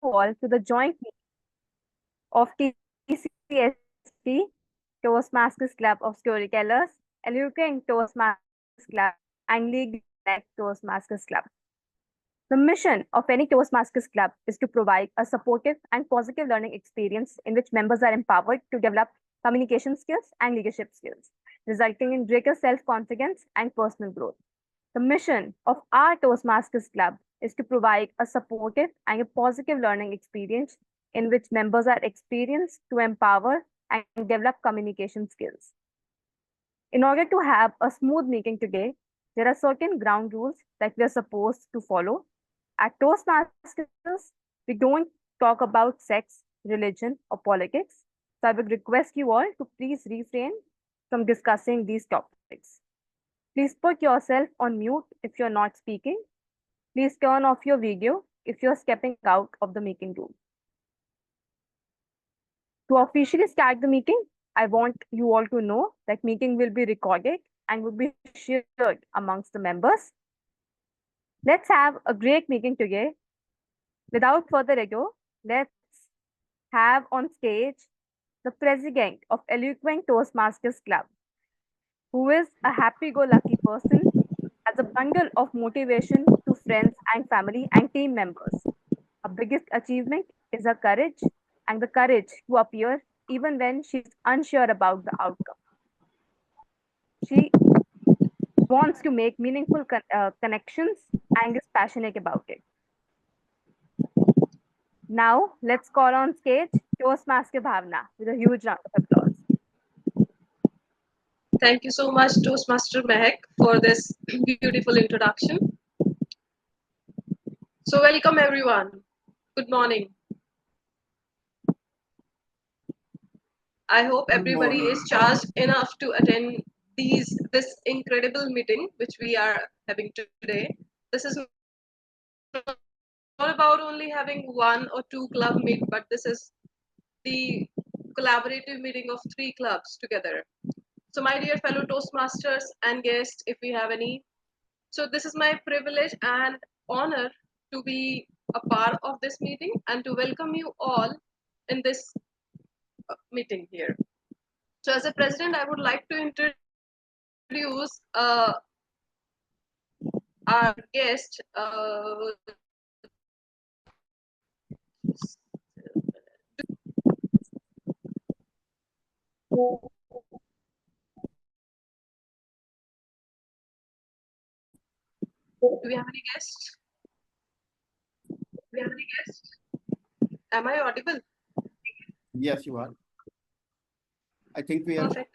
all to the joint meeting of TCSP, Toastmasters Club of Storytellers, Eloquent Toastmasters Club, and League Toastmasters Club. The mission of any Toastmasters Club is to provide a supportive and positive learning experience in which members are empowered to develop communication skills and leadership skills, resulting in greater self-confidence and personal growth. The mission of our Toastmasters Club is to provide a supportive and a positive learning experience in which members are experienced to empower and develop communication skills. In order to have a smooth meeting today, there are certain ground rules that we are supposed to follow. At Toastmasters, we don't talk about sex, religion, or politics. So I would request you all to please refrain from discussing these topics. Please put yourself on mute if you're not speaking. Please turn off your video if you're stepping out of the meeting room. To officially start the meeting, I want you all to know that meeting will be recorded and will be shared amongst the members. Let's have a great meeting today. Without further ado, let's have on stage the president of Eloquent Toastmasters Club, who is a happy-go-lucky person, has a bundle of motivation to friends and family and team members. Her biggest achievement is her courage and the courage to appear even when she's unsure about the outcome. She wants to make meaningful connections and is passionate about it. Now, let's call on stage Toastmaster Bhavna with a huge round of applause. Thank you so much, Toastmaster Mehak, for this beautiful introduction. So welcome everyone. Good morning. I hope everybody is charged enough to attend this incredible meeting which we are having today. This is not about only having one or two club meet, but this is the collaborative meeting of 3 clubs together. So my dear fellow Toastmasters and guests, if we have any, so this is my privilege and honor to be a part of this meeting and to welcome you all in this meeting here. So as a president, I would like to introduce our guest. Do we have any guests? Am I audible? Yes, you are. I think we are. Perfect.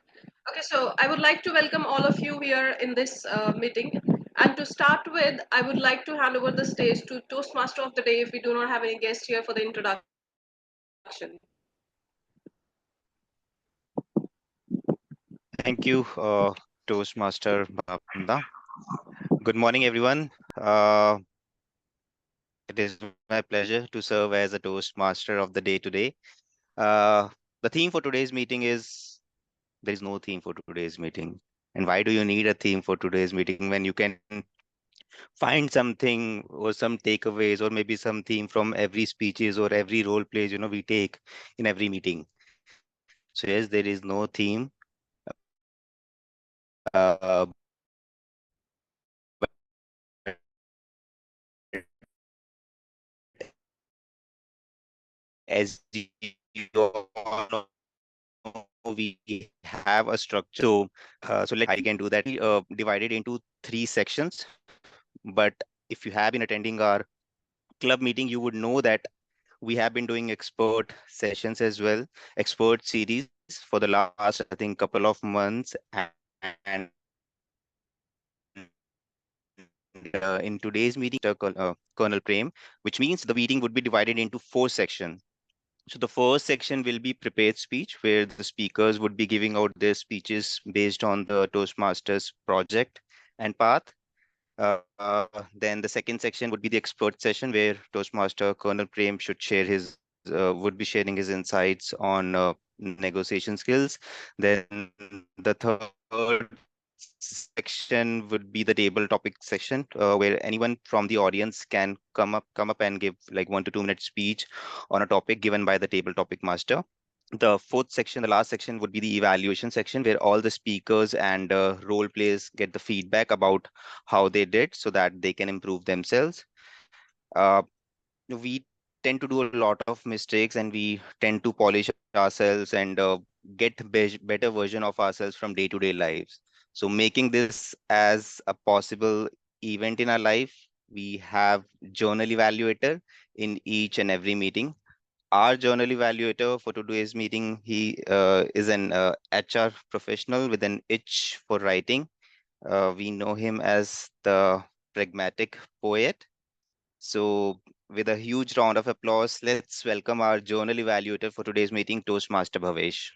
Okay, so I would like to welcome all of you here in this meeting. And to start with, I would like to hand over the stage to Toastmaster of the Day if we do not have any guests here for the introduction. Thank you, Toastmaster Bhavna. Good morning, everyone. It is my pleasure to serve as a Toastmaster of the day today. The theme for today's meeting is there is no theme for today's meeting. And why do you need a theme for today's meeting when you can find something or some takeaways or maybe some theme from every speeches or every role plays, we take in every meeting. So yes, there is no theme. As you all know, we have a structure. So I can do that. Divided into 3 sections. But if you have been attending our club meeting, you would know that we have been doing expert sessions as well, expert series for the last, I think, couple of months. And in today's meeting, Colonel Prem, which means the meeting would be divided into 4 sections. So the first section will be prepared speech, where the speakers would be giving out their speeches based on the Toastmasters project and path. Then the second section would be the expert session, where Toastmaster Colonel Prem should share his would be sharing his insights on negotiation skills. Then the third section would be the table topic section, where anyone from the audience can come up and give like 1 to 2 minute speech on a topic given by the table topic master. The fourth section, the last section, would be the evaluation section, where all the speakers and role players get the feedback about how they did so that they can improve themselves. Uh, we tend to do a lot of mistakes, and we tend to polish ourselves and better version of ourselves from day-to-day lives. So making this as a possible event in our life, we have journal evaluator in each and every meeting. Our journal evaluator for today's meeting, he is an HR professional with an itch for writing. We know him as the pragmatic poet. So, with a huge round of applause, let's welcome our journal evaluator for today's meeting, Toastmaster Bhavesh.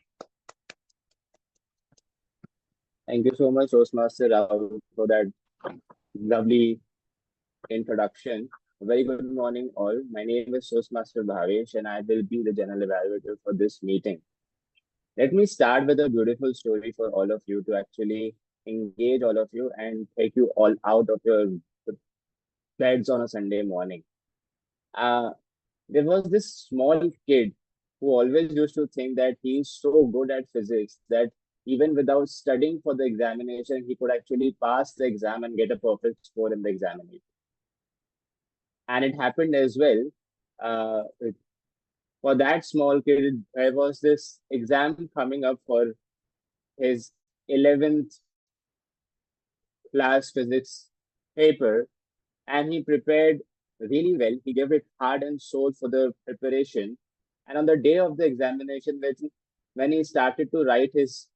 Thank you so much, Toastmaster Rahul, for that lovely introduction. A very good morning, all. My name is Toastmaster Bhavesh, and I will be the general evaluator for this meeting. Let me start with a beautiful story for all of you to actually engage all of you and take you all out of your beds on a Sunday morning. Uh, there was this small kid who always used to think that he is so good at physics that even without studying for the examination, he could actually pass the exam and get a perfect score in the examination. And it happened as well. Uh, for that small kid, there was this exam coming up for his 11th class physics paper, and he prepared really well. He gave it heart and soul for the preparation. And on the day of the examination, when he started to write his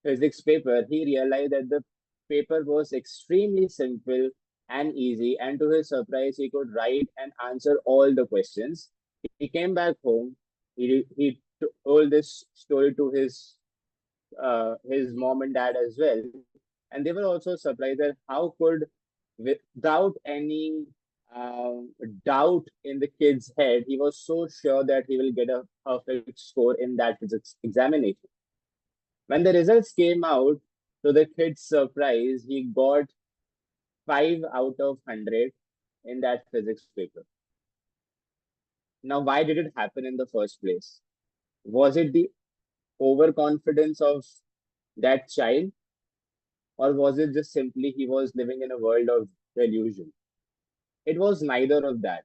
physics paper, he realized that the paper was extremely simple and easy. And to his surprise, he could write and answer all the questions. He came back home. He told this story to his mom and dad as well, and they were also surprised that how could, without any doubt in the kid's head, he was so sure that he will get a perfect score in that physics examination. When the results came out, to the kid's surprise, he got 5 out of 100 in that physics paper. Now, why did it happen in the first place? Was it the overconfidence of that child, or was it just simply he was living in a world of delusion? It was neither of that.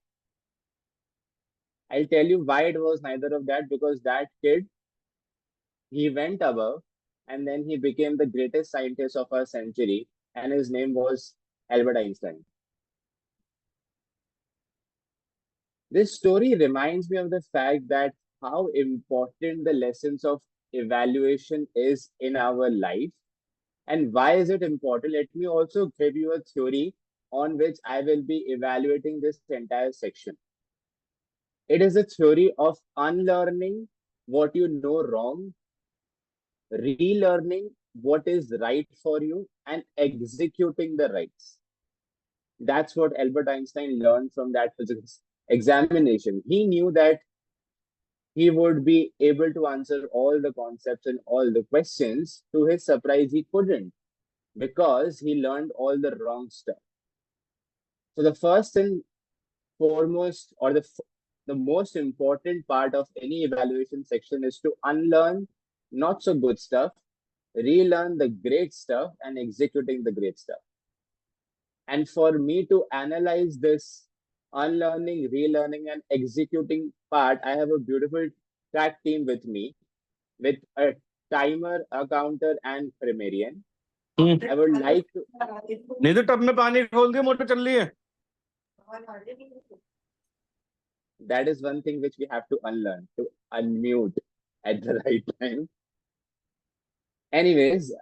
I'll tell you why it was neither of that, because that kid, he went above and then he became the greatest scientist of our century, and his name was Albert Einstein. This story reminds me of the fact that how important the lessons of evaluation is in our life. And why is it important? Let me also give you a theory on which I will be evaluating this entire section. It is a theory of unlearning what you know wrong, relearning what is right for you, and executing the rights. That's what Albert Einstein learned from that physics examination. He knew that he would be able to answer all the concepts and all the questions. To his surprise, he couldn't, because he learned all the wrong stuff. So the first and foremost, or the most important part of any evaluation section is to unlearn not so good stuff, relearn the great stuff, and executing the great stuff. And for me to analyze this unlearning, relearning, and executing part, I have a beautiful track team with me with a timer, a counter, and grammarian. I would like to. नहीं तो tub में पानी खोल दिया, motor चल रही है. That is one thing which we have to unlearn, to unmute at the right time. Anyways,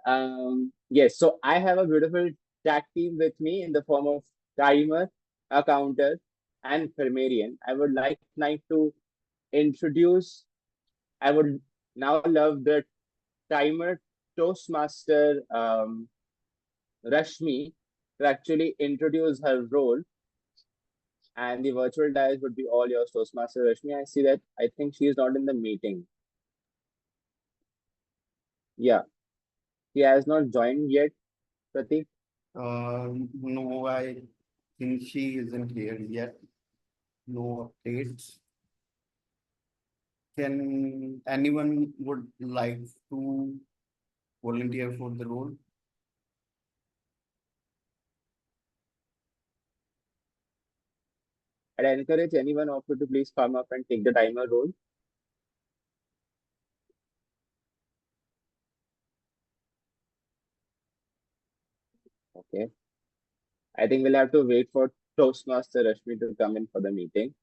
yes, so I have a beautiful tag team with me in the form of timer, a counter, and grammarian. I would like to introduce, I would now love the timer Toastmaster Rashmi to actually introduce her role, and the virtual dice would be all yours, Toastmaster Rashmi. I see that I think she is not in the meeting. Yeah, she has not joined yet. Pratik? No, I think she isn't here yet. No updates. Can anyone would like to volunteer for the role? I'd encourage anyone of you to please come up and take the timer role. Okay. I think we'll have to wait for Toastmaster Rashmi to come in for the meeting.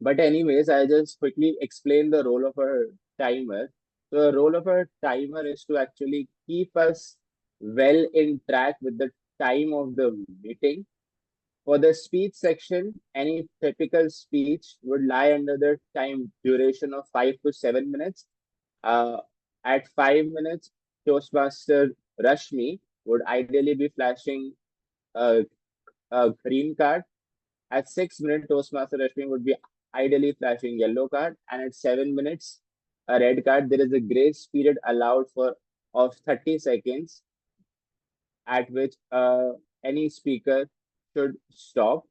But anyways, I'll just quickly explain the role of a timer. So the role of a timer is to actually keep us well in track with the time of the meeting. For the speech section, any typical speech would lie under the time duration of 5 to 7 minutes. At 5 minutes, Toastmaster Rashmi would ideally be flashing a, a green card. At 6 minutes, Toastmaster Rashmi would be ideally flashing yellow card, and at 7 minutes, a red card. There is a grace period allowed for of 30 seconds, at which any speaker should stop.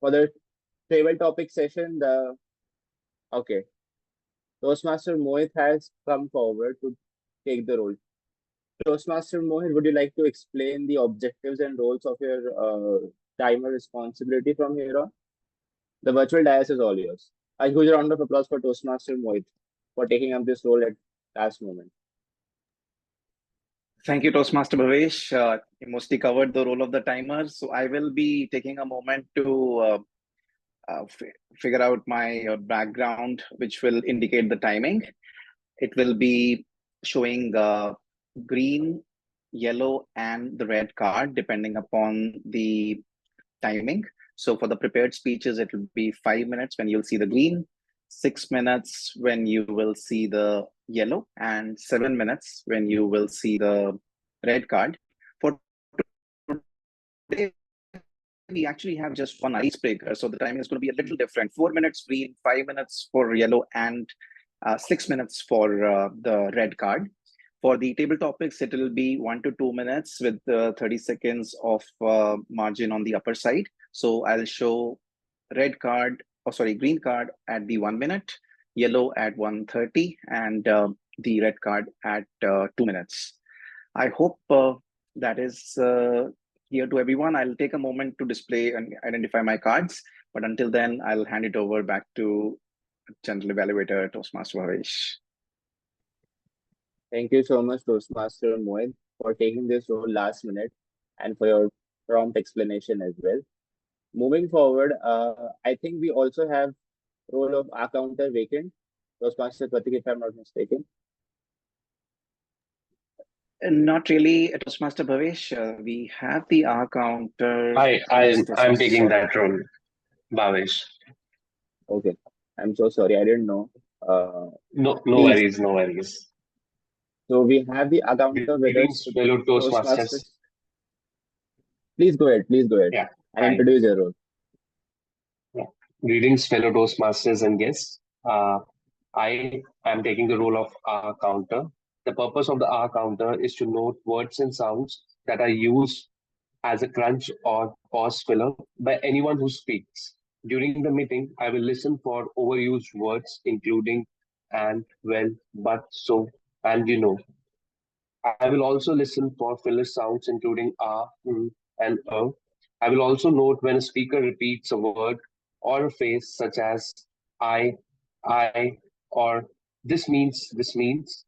For the table topic session, the okay, Toastmaster Mohit has come forward to take the role. Toastmaster Mohit, would you like to explain the objectives and roles of your timer responsibility from here on? The virtual dais is all yours. A huge round of applause for Toastmaster Mohit for taking up this role at last moment. Thank you, Toastmaster Bhavesh. You mostly covered the role of the timer, so I will be taking a moment to figure out my background, which will indicate the timing. It will be showing green, yellow, and the red card, depending upon the timing. So for the prepared speeches, it will be 5 minutes when you'll see the green, 6 minutes when you will see the yellow, and 7 minutes when you will see the red card. For today, we actually have just one icebreaker, so the timing is going to be a little different. 4 minutes green, 5 minutes for yellow, and 6 minutes for the red card. For the table topics, it will be 1 to 2 minutes with 30 seconds of margin on the upper side. So I'll show green card at the 1 minute, yellow at 1:30, and the red card at 2 minutes. I hope that is clear to everyone. I'll take a moment to display and identify my cards, but until then, I'll hand it over back to General Evaluator Toastmaster Bhavesh. Thank you so much, Toastmaster Mohit, for taking this role last minute and for your prompt explanation as well. Moving forward, I think we also have role of our counter vacant. Toastmaster Pratik, if I'm not mistaken. Not really, Toastmaster Bhavesh. We have the R counter. I'm taking that role, Bhavesh. Okay, I'm so sorry, I didn't know. No Please. worries, no worries. So we have the R counter with us. Greetings, fellow Toastmasters. Please go ahead. Yeah, And hi. introduce your role. Yeah. Greetings, fellow Toastmasters and guests. I am taking the role of R counter. The purpose of the R counter is to note words and sounds that are used as a crunch or pause filler by anyone who speaks. During the meeting, I will listen for overused words, including and, well, but, so, and you know. I will also listen for filler sounds, including and I will also note when a speaker repeats a word or a phrase such as I, or this means.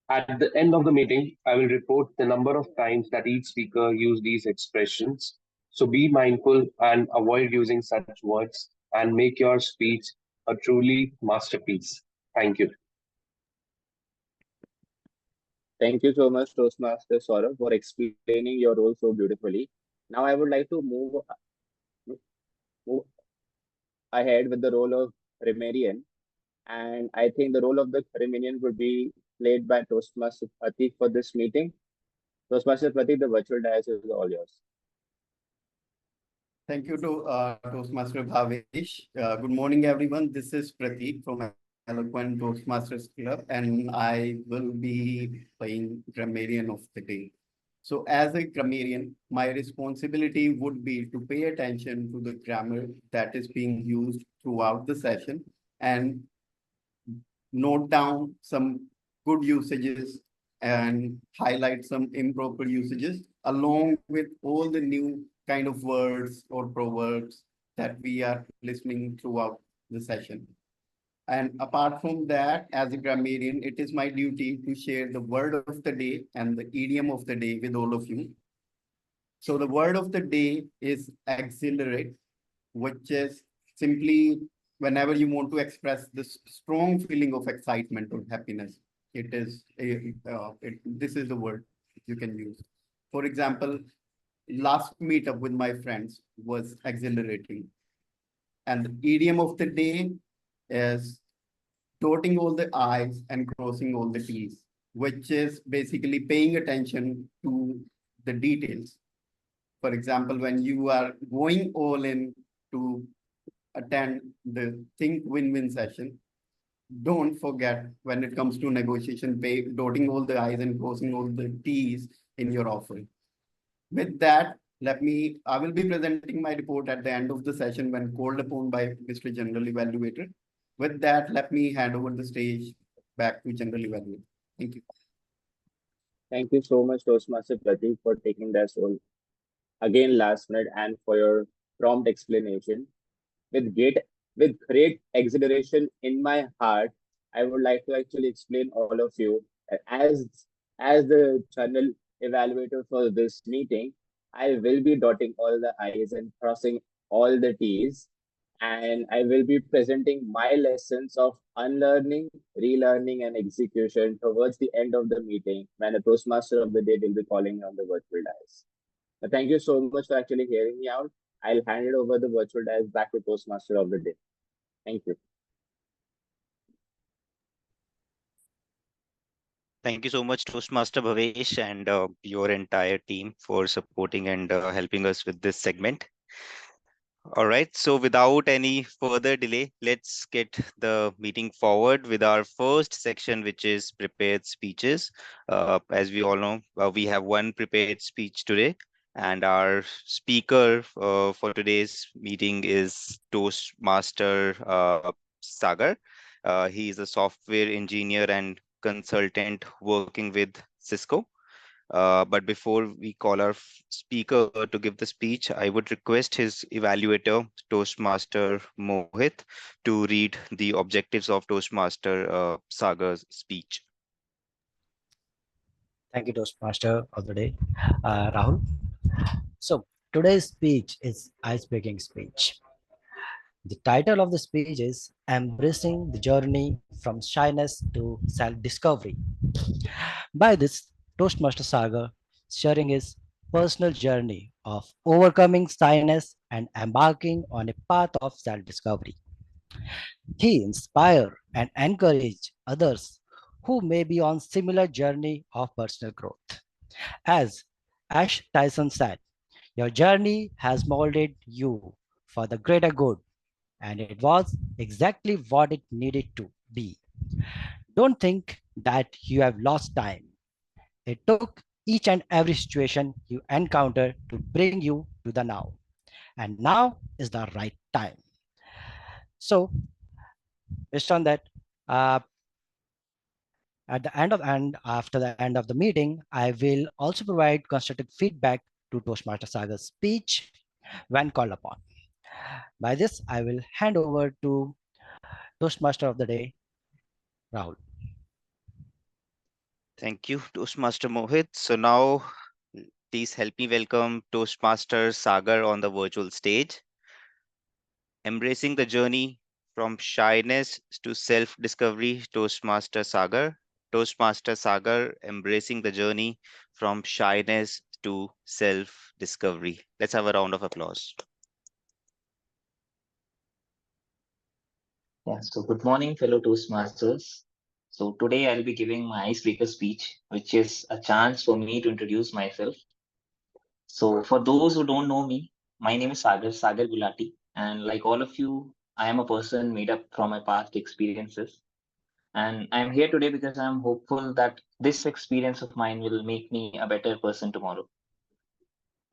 At the end of the meeting, I will report the number of times that each speaker used these expressions. So be mindful and avoid using such words and make your speech a truly masterpiece. Thank you. Thank you so much, Toastmaster Saurabh, for explaining your role so beautifully. Now I would like to move ahead with the role of Remedian. And I think the role of the Remedian would be played by Toastmaster Pratik for this meeting. Toastmaster Pratik, the virtual dais is all yours. Thank you to Toastmaster Bhavesh. Good morning, everyone. This is Pratik from Eloquent Toastmasters Club, and I will be playing grammarian of the day. So as a grammarian, my responsibility would be to pay attention to the grammar that is being used throughout the session and note down some good usages and highlight some improper usages along with all the new kind of words or proverbs that we are listening throughout the session. And apart from that, as a grammarian, it is my duty to share the word of the day and the idiom of the day with all of you. So the word of the day is exhilarate, which is simply whenever you want to express this strong feeling of excitement or happiness. It is this is the word you can use. For example, last meetup with my friends was exhilarating, and the idiom of the day is dotting all the I's and crossing all the T's, which is basically paying attention to the details. For example, when you are going all in to attend the Think Win-Win session, don't forget when it comes to negotiation, dotting all the I's and crossing all the T's in your offer. With that, I will be presenting my report at the end of the session when called upon by Mr. General Evaluator. With that, let me hand over the stage back to General Evaluator. Thank you. Thank you so much, Toastmaster Pratik, for taking that role again last minute and for your prompt explanation. With great with great exhilaration in my heart, I would like to actually explain all of you as the channel evaluator for this meeting. I will be dotting all the I's and crossing all the T's, and I will be presenting my lessons of unlearning, relearning, and execution towards the end of the meeting when the Toastmaster of the day will be calling on the virtual dice. Thank you so much for actually hearing me out. I'll hand it over the virtual dice back to Toastmaster of the day. Thank you. Thank you so much, Toastmaster Bhavesh, and your entire team for supporting and helping us with this segment. All right, so without any further delay, let's get the meeting forward with our first section, which is prepared speeches. As we all know, we have one prepared speech today, and our speaker for today's meeting is Toastmaster Sagar. He is a software engineer and consultant working with Cisco. But before we call our speaker to give the speech, I would request his evaluator, Toastmaster Mohit, to read the objectives of Toastmaster Sagar's speech. Thank you, Toastmaster of the day, Rahul. So today's speech is ice-breaking speech. The title of the speech is Embracing the Journey from Shyness to Self-Discovery. By this, Toastmaster Sagar sharing his personal journey of overcoming shyness and embarking on a path of self-discovery. He inspire and encourage others who may be on similar journey of personal growth. As Ash Tyson said, your journey has molded you for the greater good, and it was exactly what it needed to be. Don't think that you have lost time. It took each and every situation you encounter to bring you to the now, and now is the right time. So, based on that, uh, at the end of and after the end of the meeting, I will also provide constructive feedback to Toastmaster Sagar's speech when called upon. By this, I will hand over to Toastmaster of the day, Rahul. Thank you, Toastmaster Mohit. So now, please help me welcome Toastmaster Sagar on the virtual stage. Embracing the journey from shyness to self-discovery, Toastmaster Sagar. Toastmaster Sagar, embracing the journey from shyness to self-discovery. Let's have a round of applause. Yeah, so good morning, fellow Toastmasters. So today I'll be giving my icebreaker speech, which is a chance for me to introduce myself. So for those who don't know me, my name is Sagar Gulati, and like all of you, I am a person made up from my past experiences. And I'm here today because I'm hopeful that this experience of mine will make me a better person tomorrow.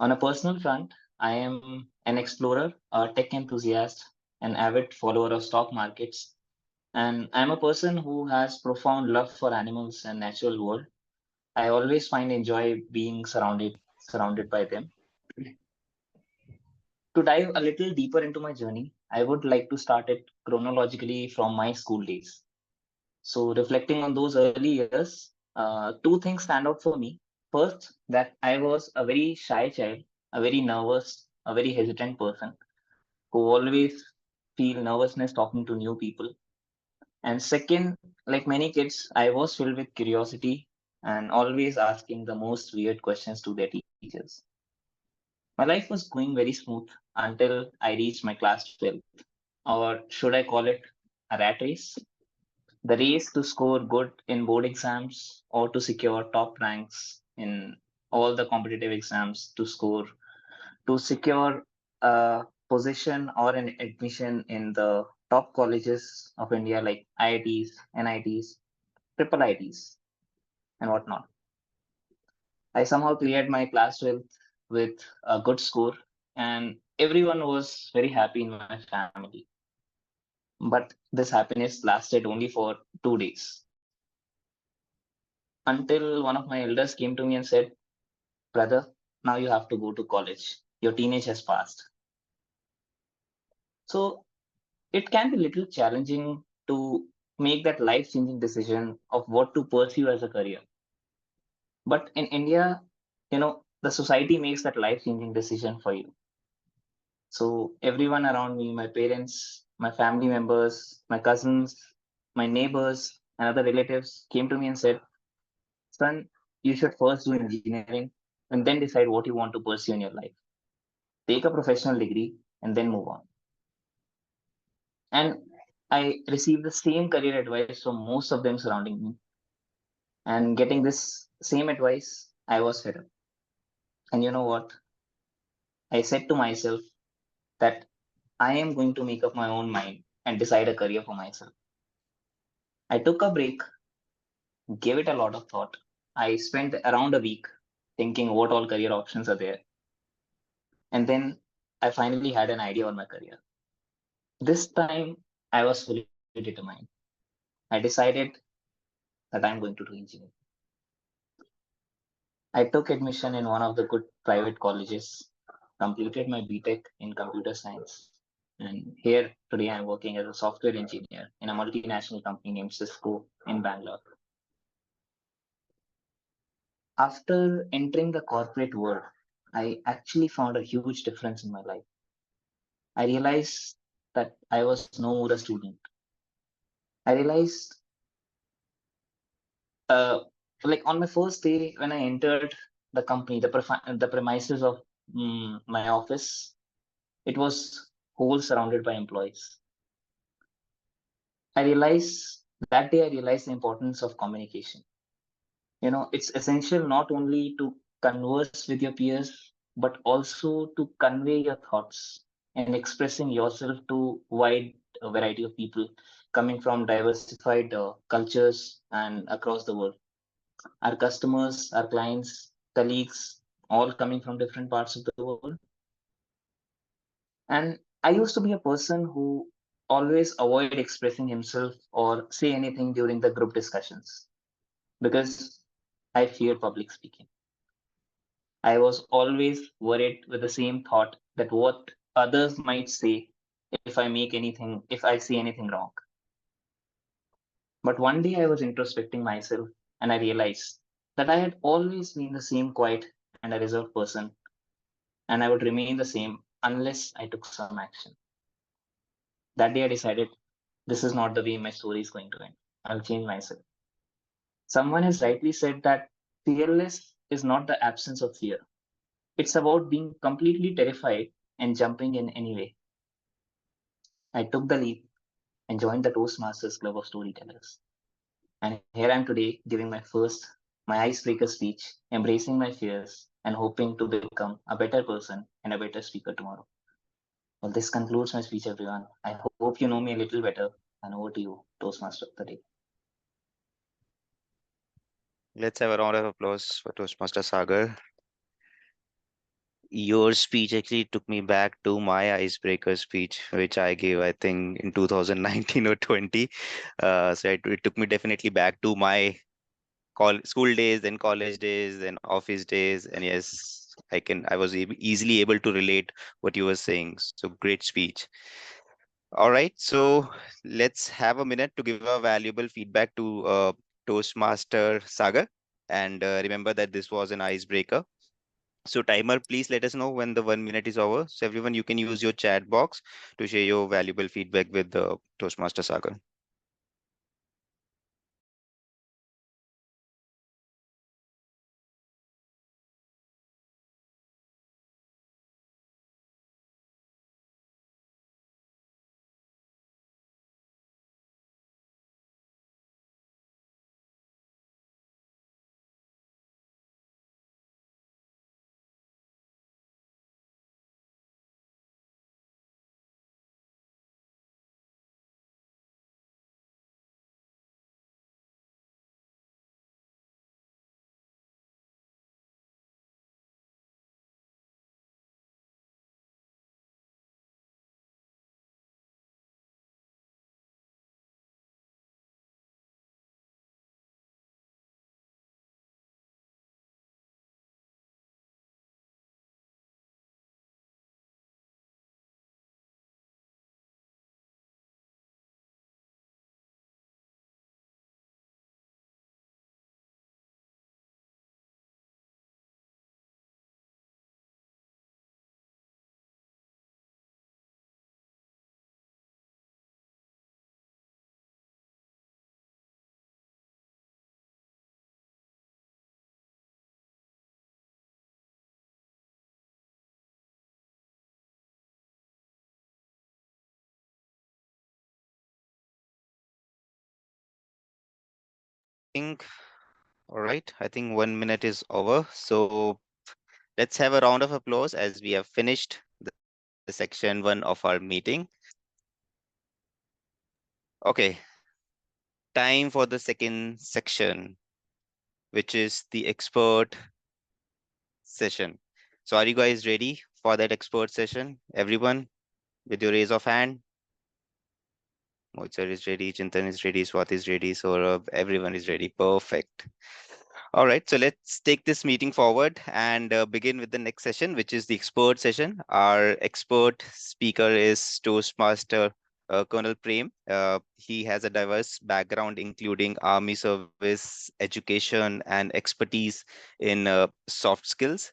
On a personal front, I am an explorer, a tech enthusiast, an avid follower of stock markets, and I'm a person who has profound love for animals and natural world. I always find enjoy being surrounded by them. To dive a little deeper into my journey, I would like to start it chronologically from my school days. So, reflecting on those early years, two things stand out for me. First, that I was a very shy child, a very nervous, a very hesitant person who always feel nervousness talking to new people. And second, like many kids, I was filled with curiosity and always asking the most weird questions to their teachers. My life was going very smooth until I reached my class 12th, or should I call it a rat race? The race to score good in board exams or to secure top ranks in all the competitive exams to secure a position or an admission in the top colleges of India like IITs, NITs, triple ITs, and whatnot. I somehow cleared my class 12th with a good score, and everyone was very happy in my family. But this happiness lasted only for 2 days until one of my elders came to me and said, "Brother, now you have to go to college. Your teenage has passed." So it can be a little challenging to make that life changing decision of what to pursue as a career. But in India, the society makes that life changing decision for you. So everyone around me, my parents, my family members, my cousins, my neighbors, and other relatives came to me and said, "Son, you should first do engineering and then decide what you want to pursue in your life. Take a professional degree and then move on." And I received the same career advice from most of them surrounding me. And getting this same advice, I was fed up. And you know what? I said to myself that I am going to make up my own mind and decide a career for myself. I took a break, gave it a lot of thought. I spent around a week thinking what all career options are there. And then I finally had an idea on my career. This time I was fully determined. I decided that I'm going to do engineering. I took admission in one of the good private colleges, completed my BTech in computer science, and here today I'm working as a software engineer in a multinational company named Cisco in Bangalore. After entering the corporate world, I actually found a huge difference in my life. I realized that I was no more a student. I realized, uh, like on my first day when I entered the company, the premises of my office, it was whole surrounded by employees. That day I realized the importance of communication. It's essential not only to converse with your peers, but also to convey your thoughts and expressing yourself to wide variety of people coming from diversified cultures and across the world. Our customers, our clients, colleagues, all coming from different parts of the world. And I used to be a person who always avoid expressing himself or say anything during the group discussions because I feared public speaking. I was always worried with the same thought that what others might say if I say anything wrong. But one day I was introspecting myself and I realized that I had always been the same quiet and a reserved person, and I would remain the same unless I took some action. That day I decided this is not the way my story is going to end. I'll change myself. Someone has rightly said that fearless is not the absence of fear. It's about being completely terrified and jumping in anyway. I took the leap and joined the Toastmasters Club of Storytellers. And here I am today giving my icebreaker speech, embracing my fears, and hoping to become a better person and a better speaker tomorrow. Well, this concludes my speech, everyone. I hope you know me a little better. And over to you, Toastmaster of the day. Let's have a round of applause for Toastmaster Sagar. Your speech actually took me back to my icebreaker speech, which I gave, I think, in 2019 or 20. So it took me definitely back to my school days, then college days, then office days. And yes, I was easily able to relate what you were saying. So great speech. All right, so let's have a minute to give a valuable feedback to Toastmaster Sagar. And remember that this was an icebreaker. So timer, please let us know when the 1 minute is over. So everyone, you can use your chat box to share your valuable feedback with the Toastmaster Sagar. Think, all right, I think 1 minute is over. So let's have a round of applause as we have finished the section 1 of our meeting. Okay, time for the second section, which is the expert session. So are you guys ready for that expert session? Everyone with your raise of hand. Moitzer is ready, Chintan is ready, Swati is ready, Saurabh, everyone is ready. Perfect. All right, so let's take this meeting forward and begin with the next session, which is the expert session. Our expert speaker is Toastmaster Colonel Prem. He has a diverse background, including army service, education, and expertise in soft skills.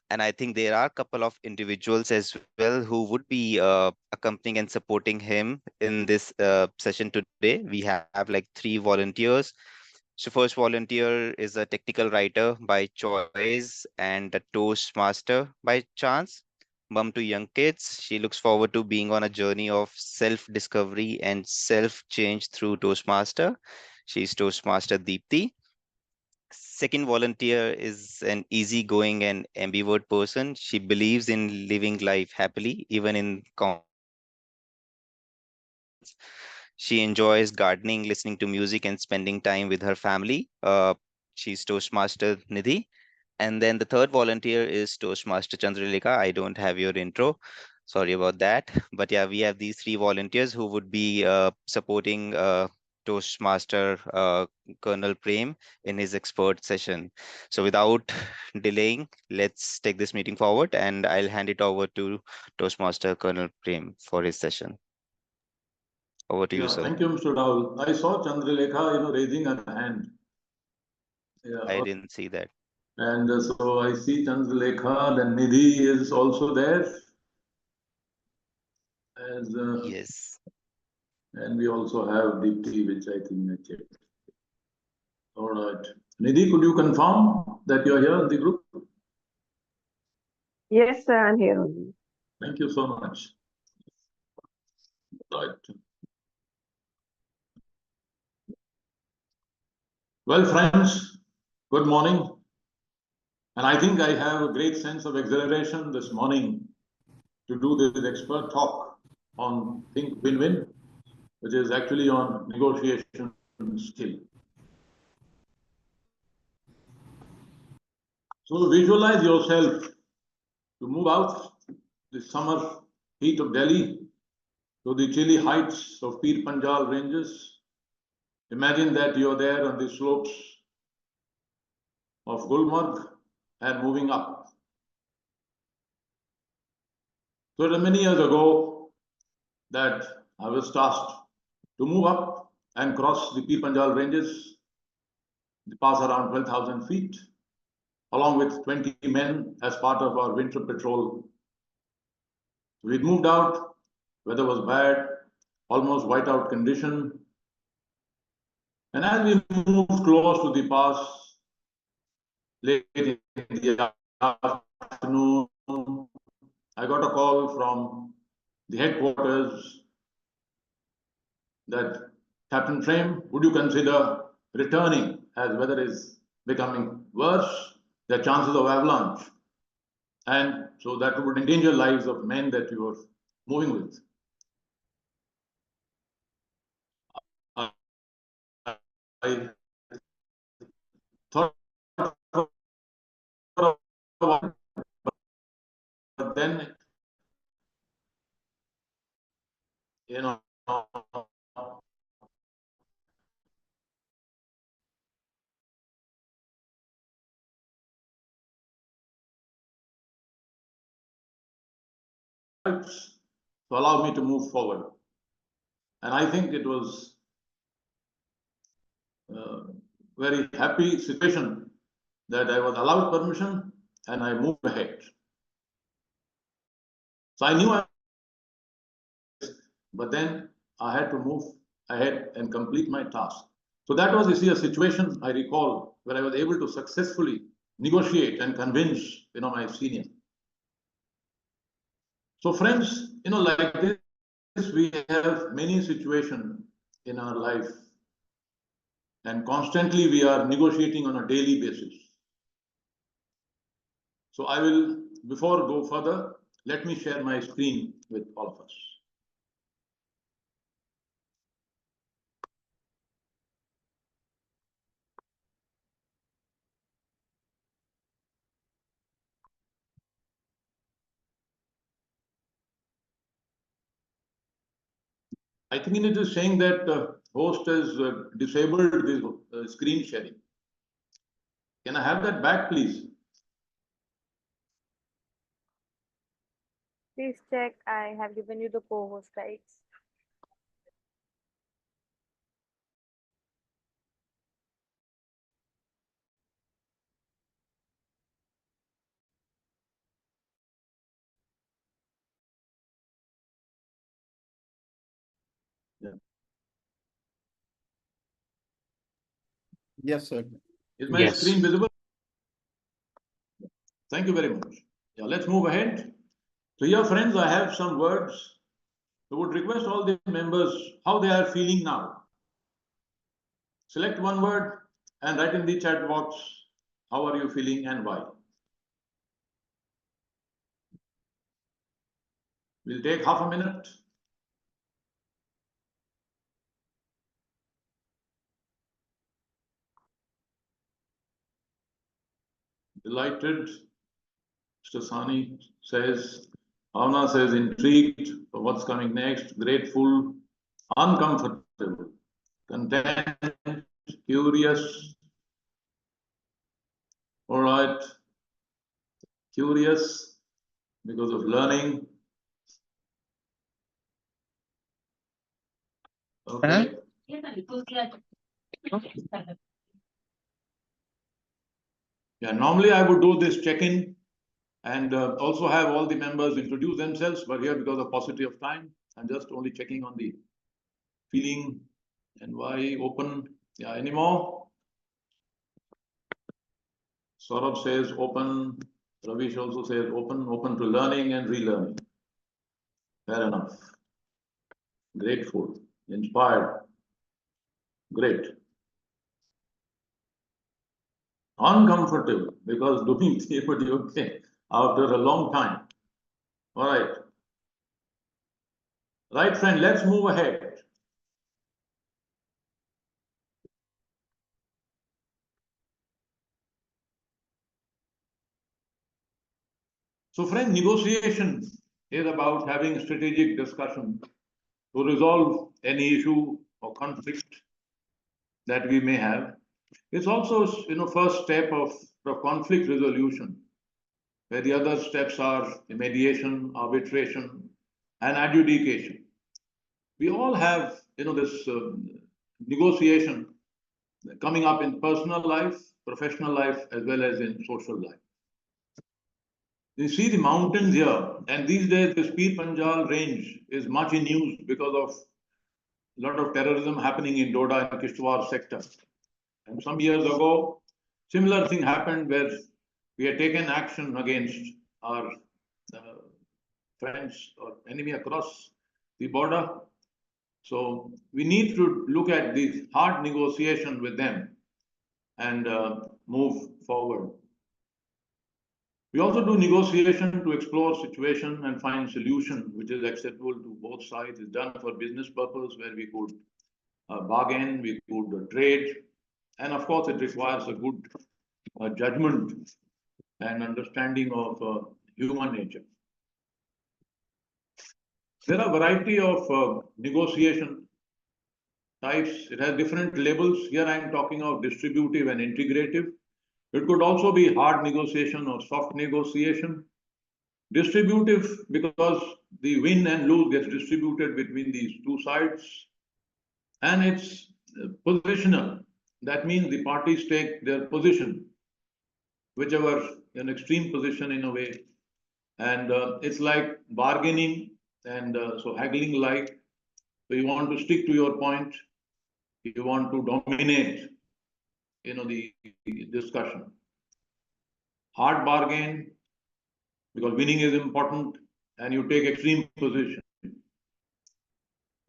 And I think there are a couple of individuals as well who would be accompanying and supporting him in this session today. We have like 3 volunteers. So first volunteer is a technical writer by choice and a Toastmaster by chance. Mom to young kids, she looks forward to being on a journey of self-discovery and self-change through Toastmaster. She's Toastmaster Deepthi. Second volunteer is an easygoing and ambivert person. She believes in living life happily, even in She enjoys gardening, listening to music, and spending time with her family. She's Toastmaster Nidhi. And then the third volunteer is Toastmaster Chandralekha. I don't have your intro. Sorry about that. But yeah, we have these 3 volunteers who would be supporting Toastmaster Colonel Prem in his expert session. So without delaying, let's take this meeting forward and I'll hand it over to Toastmaster Colonel Prem for his session. Over to you, sir. Thank you, Mr. Rahul. I saw Chandralekha, raising her hand. I didn't see that. And so I see Chandralekha, then Nidhi is also there. As, yes. And we also have Deepthi, which I think I checked. All right. Nidhi, could you confirm that you are here in the group? Yes, sir, I'm here only. Thank you so much. Right. Well, friends, good morning. And I think I have a great sense of exhilaration this morning to do this expert talk on Think Win-Win, which is actually on negotiation skill. So visualize yourself to move out the summer heat of Delhi to the chilly heights of Pir Panjal ranges. Imagine that you're there on the slopes of Gulmarg and moving up. So many years ago that I was tasked to move up and cross the Pir Panjal ranges, pass around 12,000 feet, along with 20 men as part of our winter patrol. We moved out, weather was bad, almost whiteout condition. And as we moved close to the pass, late in the afternoon, I got a call from the headquarters that Captain Prem, would you consider returning as weather is becoming worse? There are chances of avalanche. And so that would endanger lives of men that you are moving with. I thought, but then, you know, to allow me to move forward. And I think it was a very happy situation that I was allowed permission and I moved ahead. So I knew but then I had to move ahead and complete my task. So that was, you see, a situation I recall where I was able to successfully negotiate and convince, my senior. So friends, like this, we have many situations in our life, and constantly we are negotiating on a daily basis. So I will, before go further, let me share my screen with all of us. I think it is saying that host has disabled the screen sharing. Can I have that back, please? Please check. I have given you the co-host rights. Yeah. Yes, sir. Is my screen visible? Thank you very much. Yeah, let's move ahead. So here, friends, I have some words. I would request all the members how they are feeling now. Select one word and write in the chat box, how are you feeling and why? We'll take half a minute. Delighted. Mr. Sani says, Bhavna says intrigued for what's coming next, grateful, uncomfortable, content, curious. All right. Curious because of learning. Okay. Yeah, normally I would do this check-in and also have all the members introduce themselves, but here because of paucity of time, I'm just only checking on the feeling and why open. Yeah, any more? Saurabh says open. Ravish also says open to learning and relearning. Fair enough. Grateful, inspired, great. Uncomfortable because doing okay after a long time. All right. Right, friend, let's move ahead. So, friend, negotiation is about having strategic discussion to resolve any issue or conflict that we may have. It's also, first step of conflict resolution, where the other steps are mediation, arbitration, and adjudication. We all have, this negotiation coming up in personal life, professional life, as well as in social life. You see the mountains here, and these days the Pir Panjal range is much in use because of a lot of terrorism happening in Doda and Kishtwar sector. And some years ago, similar thing happened where we had taken action against our friends or enemy across the border. So we need to look at this hard negotiation with them and move forward. We also do negotiation to explore situation and find solution which is acceptable to both sides. It's done for business purpose where we could bargain, we could trade, and of course it requires a good judgment and understanding of human nature. There are a variety of negotiation types. It has different labels. Here I am talking of distributive and integrative. It could also be hard negotiation or soft negotiation. Distributive because the win and lose gets distributed between these two sides. And it's positional. That means the parties take their position, whichever an extreme position in a way. And it's like bargaining and so haggling like. So you want to stick to your point. You want to dominate, the discussion. Hard bargain, because winning is important and you take extreme position.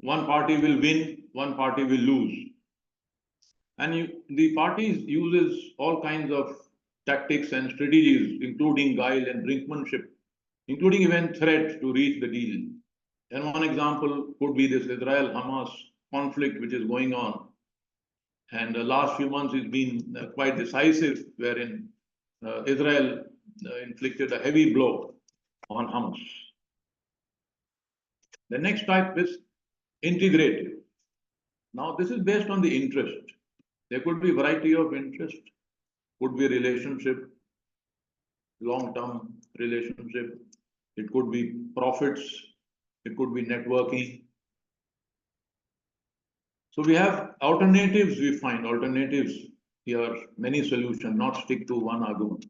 One party will win, one party will lose. And the parties uses all kinds of tactics and strategies, including guile and brinkmanship, including even threat to reach the deal. And one example could be this Israel-Hamas conflict which is going on. And the last few months has been quite decisive, wherein Israel inflicted a heavy blow on Hamas. The next type is integrative. Now, this is based on the interest. There could be a variety of interest, could be relationship, long-term relationship. It could be profits. It could be networking. So we have alternatives, we find alternatives here, many solutions, not stick to one argument.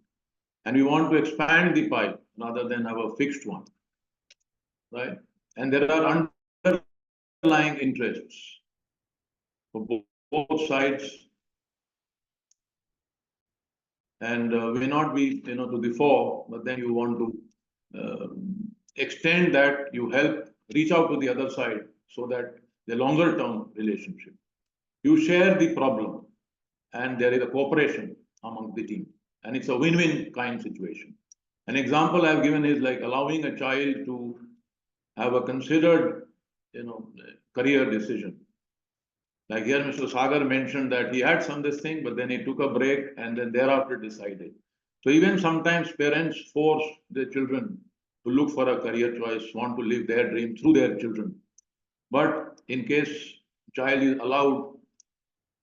And we want to expand the pie rather than have a fixed one, right? And there are underlying interests for both sides. And may not be, to the fore, but then you want to extend that, you help reach out to the other side so that the longer term relationship. You share the problem and there is a cooperation among the team. And it's a win-win kind situation. An example I've given is like allowing a child to have a considered, career decision. Like here, Mr. Sagar mentioned that he had this thing, but then he took a break and then thereafter decided. So even sometimes parents force their children to look for a career choice, want to live their dream through their children. But in case child is allowed,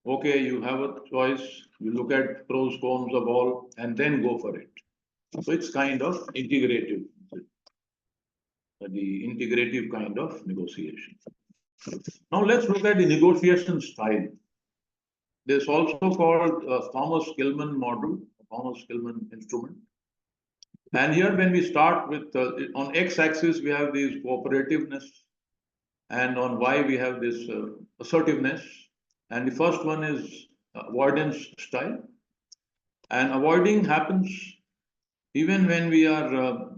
okay, you have a choice, you look at pros, cons of all, and then go for it. So it's kind of integrative, the integrative kind of negotiation. Now let's look at the negotiation style. This also called Thomas Kilmann model, Thomas Kilmann instrument. And here when we start with, on x-axis, we have this cooperativeness, and on y we have this assertiveness. And the first one is avoidance style. And avoiding happens even when we are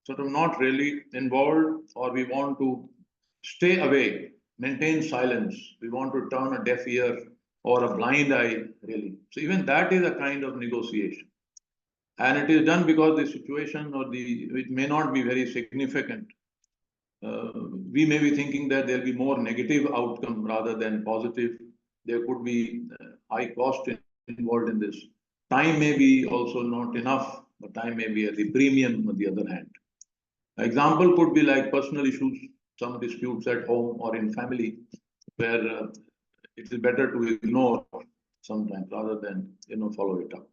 sort of not really involved, or we want to stay away, maintain silence. We want to turn a deaf ear or a blind eye, really. So even that is a kind of negotiation. And it is done because the situation or it may not be very significant. We may be thinking that there'll be more negative outcome rather than positive. There could be high cost involved in this. Time may be also not enough but time may be at the premium on the other hand. Example could be like personal issues, some disputes at home or in family, where it is better to ignore sometimes rather than follow it up.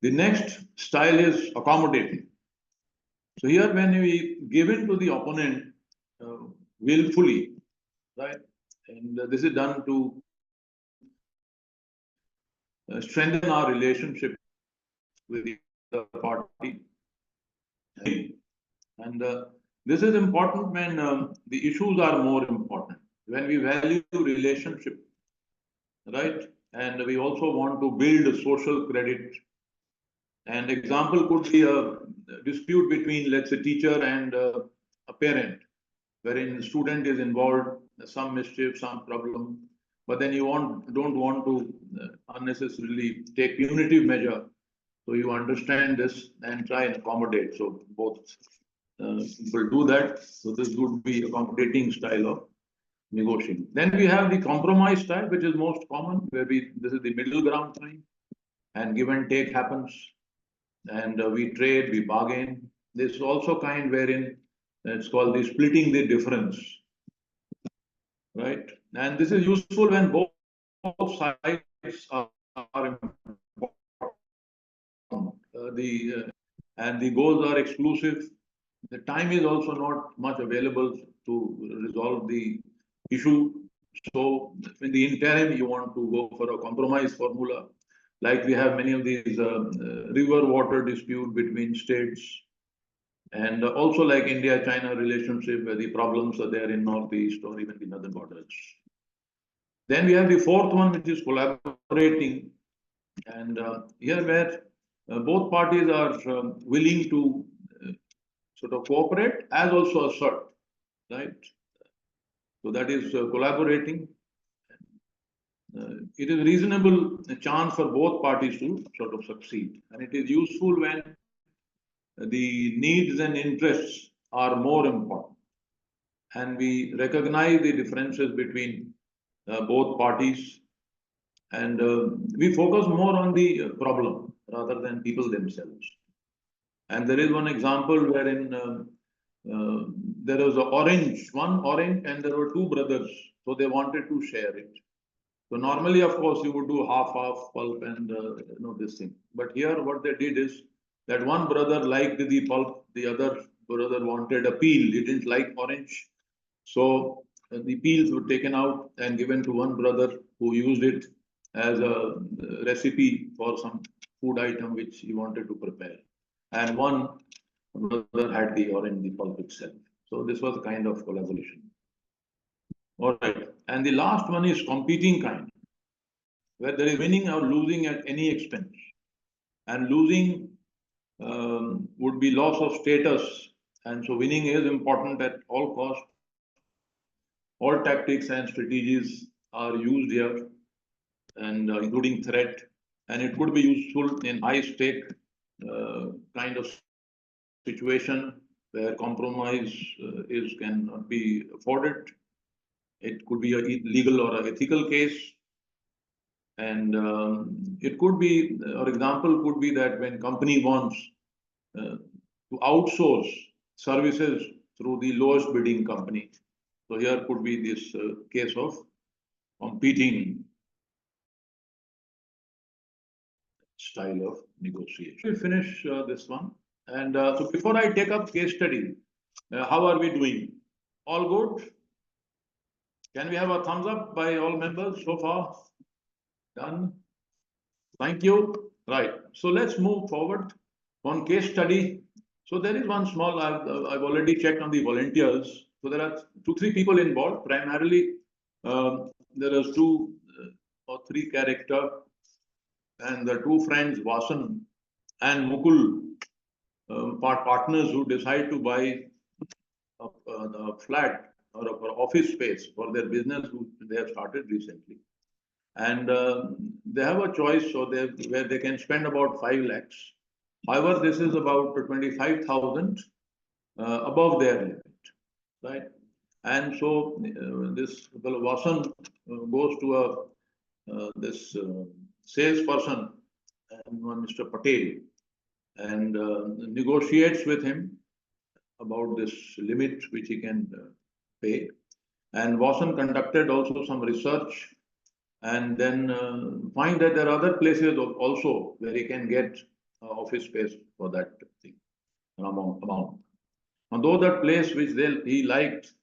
The next style is accommodating. So here, when we give in to the opponent willfully, right, and this is done to strengthen our relationship with the other party. And this is important when the issues are more important. When we value relationship, right, and we also want to build social credit. An example could be a dispute between, let's say, teacher and a parent, wherein the student is involved, some mischief, some problem, but then you don't want to unnecessarily take punitive measure. So you understand this and try and accommodate. So both people do that. So this would be accommodating style of negotiating. Then we have the compromise style, which is most common, where this is the middle ground time, and give and take happens, and we trade, we bargain. This is also kind wherein it's called the splitting the difference, right? And this is useful when both sides are important. And the goals are exclusive. The time is also not much available to resolve the issue. So in the interim, you want to go for a compromise formula. Like we have many of these river water dispute between states, and also like India-China relationship where the problems are there in Northeast or even the northern borders. Then we have the fourth one, which is collaborating. And here where both parties are willing to sort of cooperate as also assert, right? So that is collaborating. It is reasonable chance for both parties to sort of succeed. And it is useful when the needs and interests are more important. And we recognize the differences between both parties. And we focus more on the problem rather than people themselves. And there is one example wherein there was one orange, and there were two brothers. So they wanted to share it. So normally, of course, you would do half pulp and this thing. But here, what they did is that one brother liked the pulp, the other brother wanted a peel. He didn't like orange, so the peels were taken out and given to one brother who used it as a recipe for some food item which he wanted to prepare, and one brother had the orange, the pulp itself. So this was a kind of collaboration. All right. And the last one is competing kind, where there is winning or losing at any expense. And losing would be loss of status. And so winning is important at all costs. All tactics and strategies are used here, and including threat. And it could be useful in high stake kind of situation where compromise cannot be afforded. It could be a legal or an ethical case. And it could be, or example could be that when company wants to outsource services through the lowest bidding company. So here could be this case of competing style of negotiation. We'll finish this one. And so before I take up case study, how are we doing? All good? Can we have a thumbs up by all members so far? Done. Thank you. Right. So let's move forward on case study. So there is one small, I've already checked on the volunteers. So there are 2-3 people involved. Primarily, there are 2 or 3 characters, and the 2 friends, Vasan and Mukul, partners who decide to buy a flat or office space for their business they have started recently. And they have a choice, so where they can spend about 5 lakhs. However, this is about 25,000 above their limit, right? And so this fellow Vasan goes to this salesperson, and one Mr. Patel, and negotiates with him about this limit which he can pay. And Watson conducted also some research and then find that there are other places also where he can get office space for that thing, amount. And though that place which he liked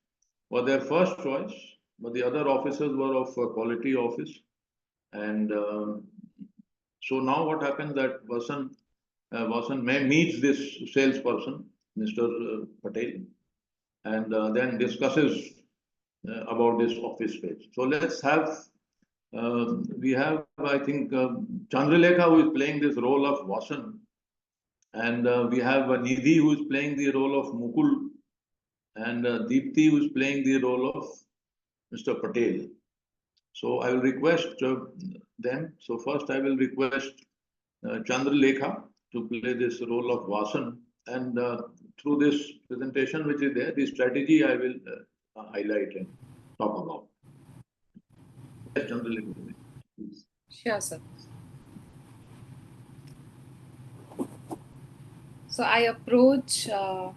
was their first choice, but the other offices were of quality office. And so now what happens that Watson meets this salesperson, Mr. Patel, and then discusses about this office space. So let's have, we have, I think, Chandralekha, who is playing this role of Watson, and we have Nidhi, who is playing the role of Mukul, and Deepthi, who is playing the role of Mr. Patel. So I will request them. So first I will request Chandralekha to play this role of Vasan, and through this presentation which is there, the strategy I will highlight and talk about. Yes, Chandralekha, please. Sure, sir. So I approach. So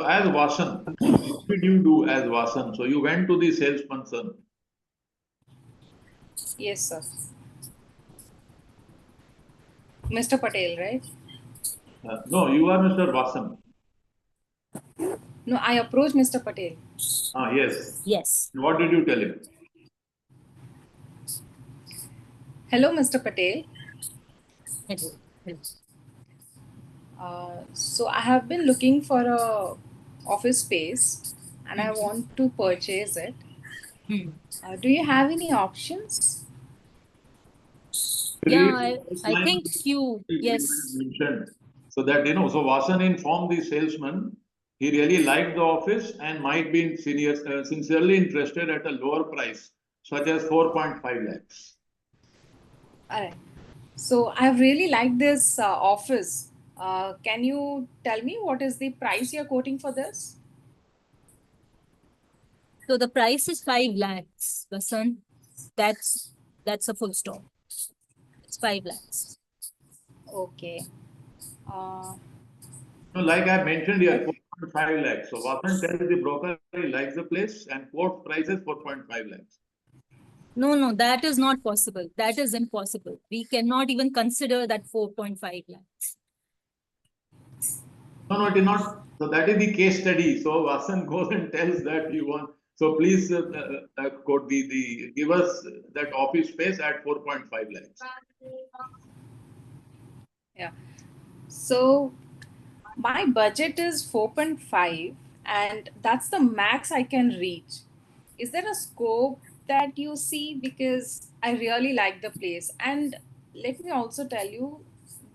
as Vasan, what did you do as Vasan? So you went to the salesperson. Yes, sir. Mr. Patel, right? No, you are Mr. Vasan. No, I approached Mr. Patel. Yes. Yes. What did you tell him? Hello, Mr. Patel. Hello. So I have been looking for a office space and I want to purchase it. Do you have any options? Yeah, I think you, yes. Mentioned. So that, so Vasan informed the salesman, he really liked the office and might be sincerely interested at a lower price, such as 4.5 lakhs. All right. So I really like this office. Can you tell me what is the price you're quoting for this? So the price is 5 lakhs, Vasan. That's a full stop. It's 5 lakhs. Okay. Like I mentioned here, 4.5 lakhs. So Vasan tells the broker he likes the place and quote prices 4.5 lakhs. No, that is not possible. That is impossible. We cannot even consider that 4.5 lakhs. No, it is not. So that is the case study. So Vasan goes and tells that you want. So please quote give us that office space at 4.5 lakhs. Yeah. So my budget is 4.5 and that's the max I can reach. Is there a scope that you see? Because I really like the place. And let me also tell you,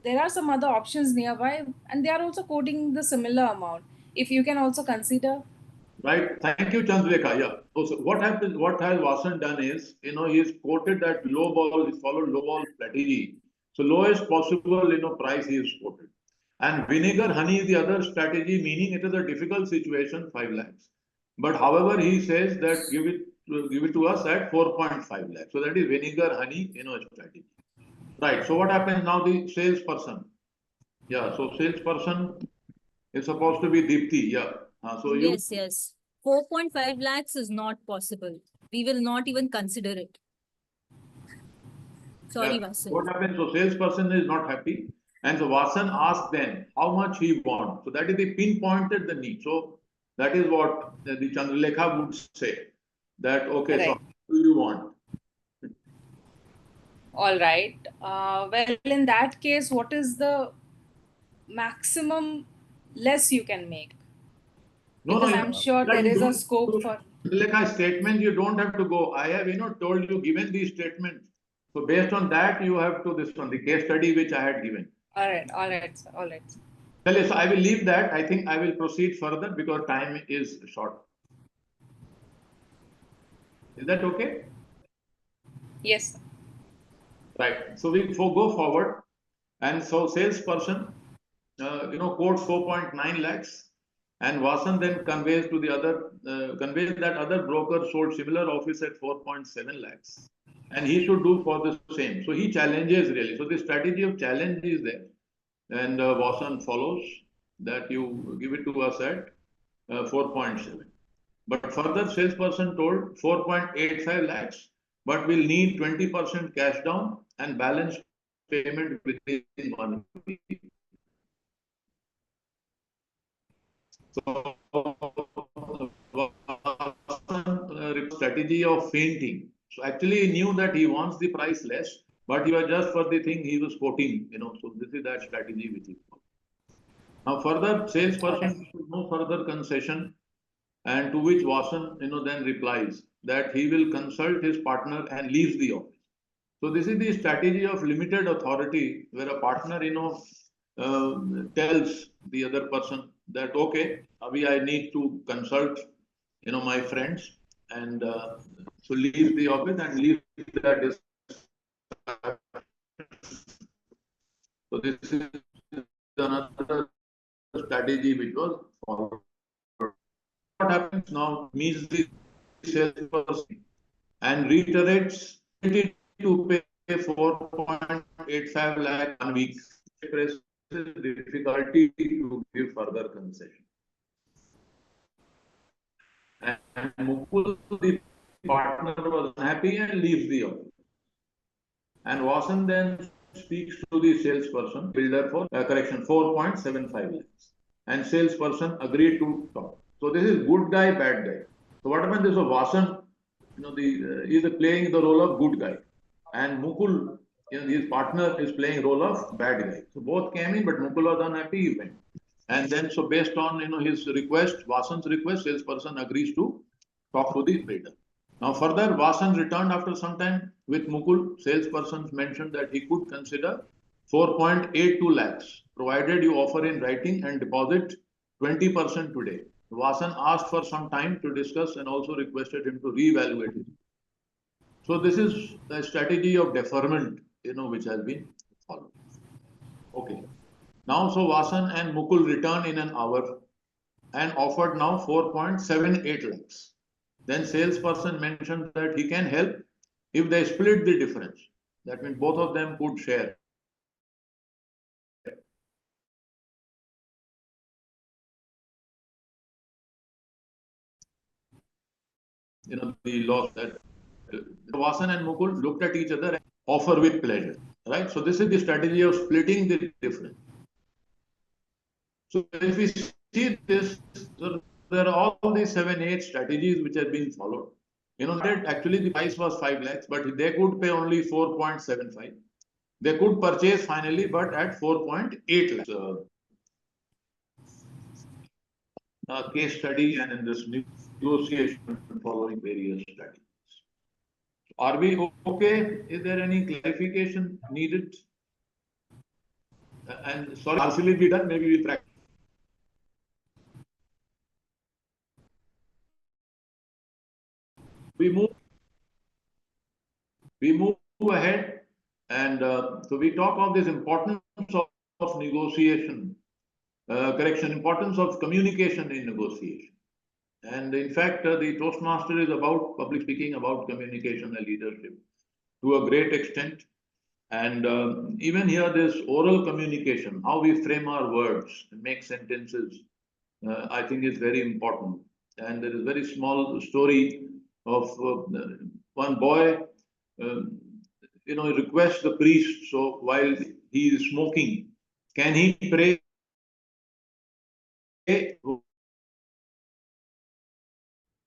there are some other options nearby and they are also quoting the similar amount. If you can also consider. Right. Thank you, Chandrika. Yeah. So what happened? What has Vasan done is, he's quoted that low ball. He followed low ball strategy. So lowest possible, price he is quoted. And vinegar honey is the other strategy, meaning it is a difficult situation, 5 lakhs. But however, he says that give it to us at 4.5 lakhs. So that is vinegar honey, strategy. Right. So what happens now? The salesperson. Yeah. So salesperson is supposed to be Deepthi. Yeah. So Yes. 4.5 lakhs is not possible. We will not even consider it. Sorry, Vasan. What happens? So salesperson is not happy. And so Vasan asked them how much he wants. So that is they pinpointed the need. So that is what the Chandralekha would say. That, okay, Right. so what do you want? All right. Well, in that case, what is the maximum less you can make? Because I'm sure there is a scope for. Like a statement, you don't have to go. I have, told you, given these statements. So based on that, you have to this one, the case study which I had given. All right, sir. All right. Well, so I will leave that. I think I will proceed further because time is short. Is that okay? Yes. Right. So we go forward. And so salesperson, quotes 4.9 lakhs. And Vasan then conveys to the other, conveys that other broker sold similar office at 4.7 lakhs. and he should do for the same. So he challenges really. So the strategy of challenge is there, and Vasan follows that you give it to us at 4.7. But further, salesperson told 4.85 lakhs, but will need 20% cash down and balance payment within 1 week. So, strategy of fainting. So actually he knew that he wants the price less, but he was just for the thing he was quoting, So this is that strategy which he followed. Now further, salesperson should no further concession, and to which Vasan, then replies that he will consult his partner and leaves the office. So this is the strategy of limited authority, where a partner, tells the other person that, okay, Abhi, I need to consult, my friends, and so leave the office and leave that discussion. So this is another strategy which was followed. What happens now? Meets the salesperson and reiterates to pay 4.85 lakh 1 week. Expresses difficulty to give further concession. And Mukul, the partner, was unhappy and leaves the office. And Vasan then speaks to the salesperson, builder for 4.75 lakhs. And salesperson agreed to talk. So this is good guy, bad guy. So what happened is, Vasan, is playing the role of good guy, and Mukul, his partner, is playing role of bad guy. So both came in, but Mukul was unhappy, he went. And then, so based on his request, Vasan's request, salesperson agrees to talk to the builder. Now further, Vasan returned after some time with Mukul. Salesperson mentioned that he could consider 4.82 lakhs, provided you offer in writing and deposit 20% today. Vasan asked for some time to discuss and also requested him to reevaluate it. So this is the strategy of deferment, which has been followed. Okay. Now, so Vasan and Mukul return in an hour and offered now 4.78 lakhs. Then salesperson mentioned that he can help if they split the difference. That means both of them could share. The loss that Vasan and Mukul looked at each other and offer with pleasure. Right? So this is the strategy of splitting the difference. So if we see this, so there are all these 7-8 strategies which have been followed. Actually the price was 5 lakhs, but they could pay only 4.75. They could purchase finally, but at 4.8 lakhs. Case study and in this negotiation following various studies. Are we okay? Is there any clarification needed? And sorry, partially be done. Maybe we'll practice. We move ahead, and so we talk of this importance of negotiation, importance of communication in negotiation. And in fact, the Toastmaster is about public speaking, about communication and leadership to a great extent. And even here, this oral communication, how we frame our words and make sentences, I think is very important. And there is a very small story of one boy, requests the priest, so while he is smoking, can he pray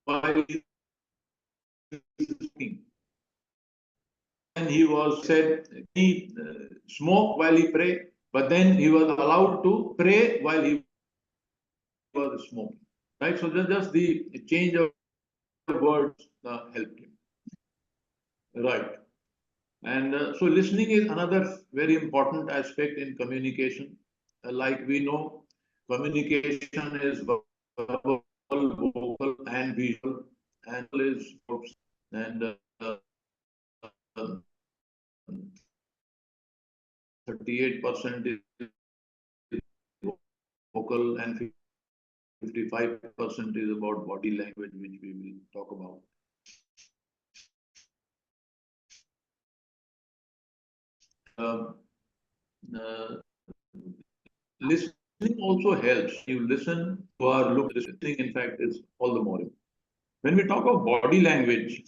while he is smoking? And he was said, he smoked while he prayed, but then he was allowed to pray while he was smoking. Right? So just the change of words helped him. Right. And so listening is another very important aspect in communication. Like we know, communication is verbal, vocal, and visual, and is and 38% is vocal and 55% is about body language, which we will talk about. listening also helps. You listen, you are listening, in fact, is all the more important. When we talk of body language,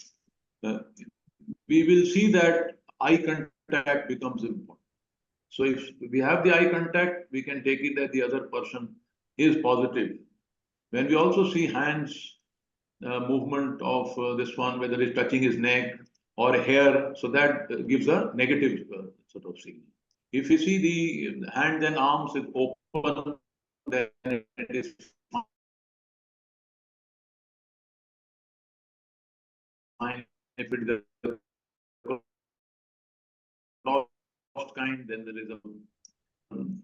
we will see that eye contact becomes important. So if we have the eye contact, we can take it that the other person is positive. When we also see hands movement of this one, whether it's touching his neck or hair, so that gives a negative sort of signal. If you see the hands and arms is open, then it is fine. If it is a lost kind, then there is a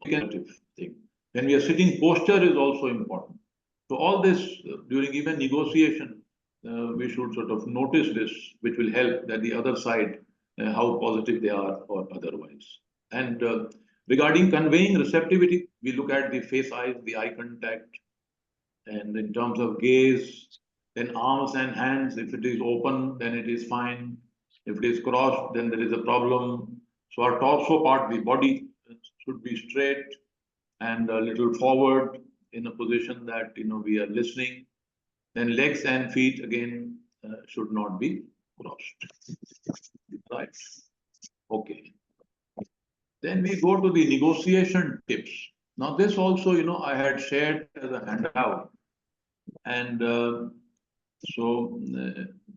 negative thing. When we are sitting, posture is also important. So all this during even negotiation, we should sort of notice this, which will help that the other side, how positive they are or otherwise. And regarding conveying receptivity, we look at the face eyes, the eye contact, and in terms of gaze, then arms and hands, if it is open, then it is fine. If it is crossed, then there is a problem. So our torso part, the body should be straight and a little forward in a position that we are listening. Then legs and feet again should not be crossed. Right? Okay. Then we go to the negotiation tips. Now this also, I had shared as a handout. And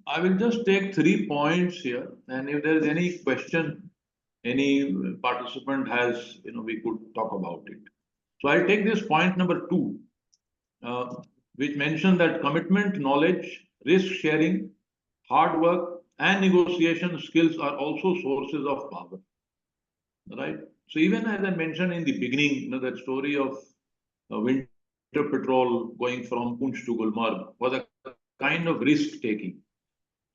I will just take 3 points here. And if there is any question, any participant has, we could talk about it. So I'll take this point number 2, which mentioned that commitment, knowledge, risk sharing, hard work, and negotiation skills are also sources of power. Right? So even as I mentioned in the beginning, that story of winter patrol going from Punch to Gulmarg was a kind of risk taking.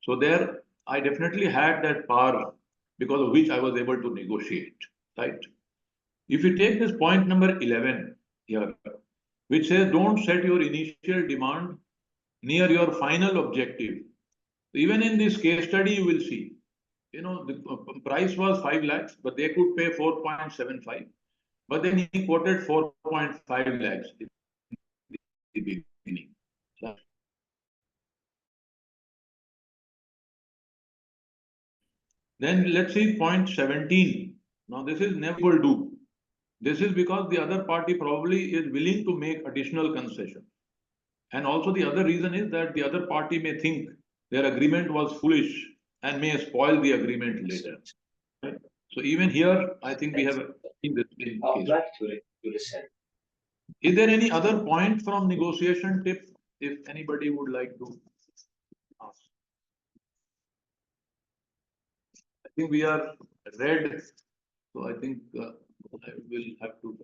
So there, I definitely had that power because of which I was able to negotiate. Right? If you take this point number 11 here, which says don't set your initial demand near your final objective. Even in this case study, you will see, the price was 5 lakhs, but they could pay 4.75. But then he quoted 4.5 lakhs in the beginning. Then let's see point 17. Now this is never do. This is because the other party probably is willing to make additional concession. And also the other reason is that the other party may think their agreement was foolish and may spoil the agreement later. Right? So even here, I think we have seen this case. Is there any other point from negotiation tip if anybody would like to ask? I think we are read, so I think I will have to.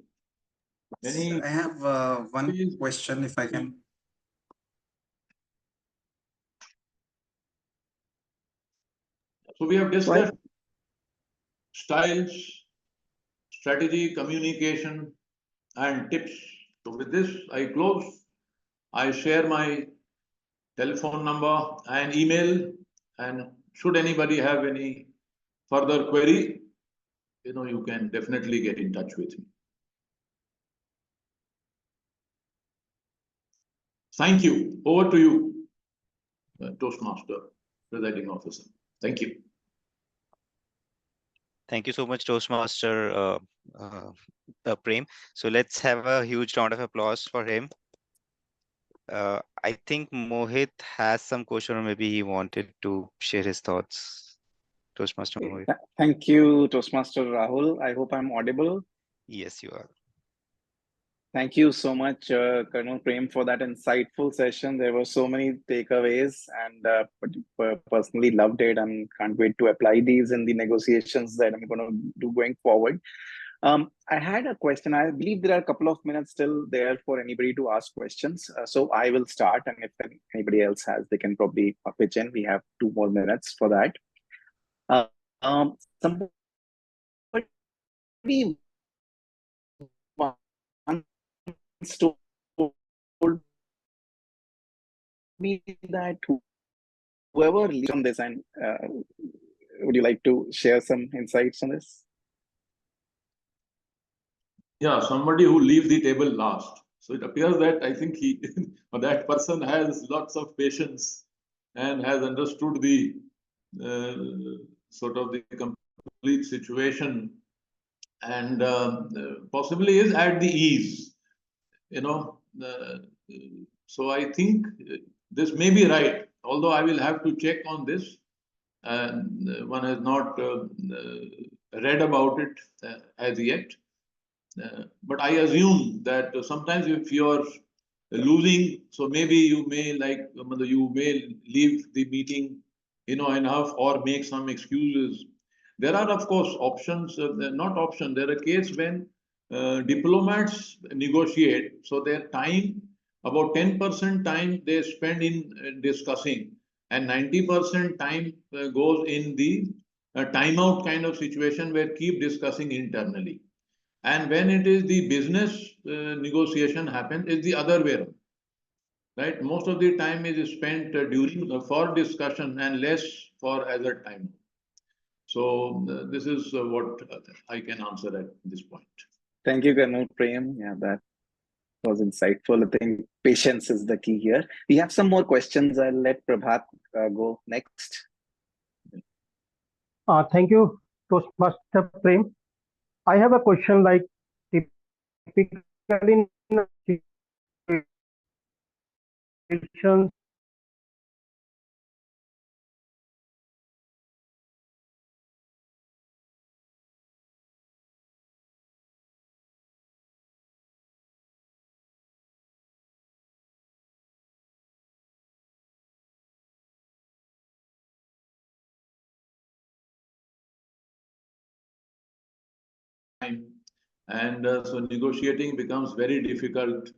I have one question, if I can. So we have discussed styles, strategy, communication, and tips. So with this, I close. I share my telephone number and email. And should anybody have any further query, you can definitely get in touch with me. Thank you. Over to you, Toastmaster, presiding officer. Thank you. Thank you so much, Toastmaster Prem. So let's have a huge round of applause for him. I think Mohit has some question, or maybe he wanted to share his thoughts. Toastmaster Mohit. Thank you, Toastmaster Rahul. I hope I'm audible. Yes, you are. Thank you so much, Colonel Prem, for that insightful session. There were so many takeaways, and personally loved it, and can't wait to apply these in the negotiations that I'm going to do going forward. I had a question. I believe there are a couple of minutes still there for anybody to ask questions. So I will start, and if anybody else has, they can probably pitch in. We have 2 more minutes for that. Somebody once told me that whoever leads on this, and would you like to share some insights on this? Yeah, somebody who leaves the table last. So it appears that I think he or that person has lots of patience and has understood the sort of the complete situation, and possibly is at the ease, you know. So I think this may be right, although I will have to check on this. And one has not read about it as yet. But I assume that sometimes if you're losing, so maybe you may you may leave the meeting, enough, or make some excuses. There are, of course, options, not options. There are cases when diplomats negotiate, so their time, about 10% time they spend in discussing, and 90% time goes in the timeout kind of situation where keep discussing internally. And when it is the business negotiation happens, it's the other way around, right? Most of the time is spent during for discussion and less for other time. So this is what I can answer at this point. Thank you, Colonel Prem. Yeah, that was insightful. I think patience is the key here. We have some more questions. I'll let Prabhat go next. Thank you, Toastmaster Prem. I have a question like typically in situations And so negotiating becomes very difficult.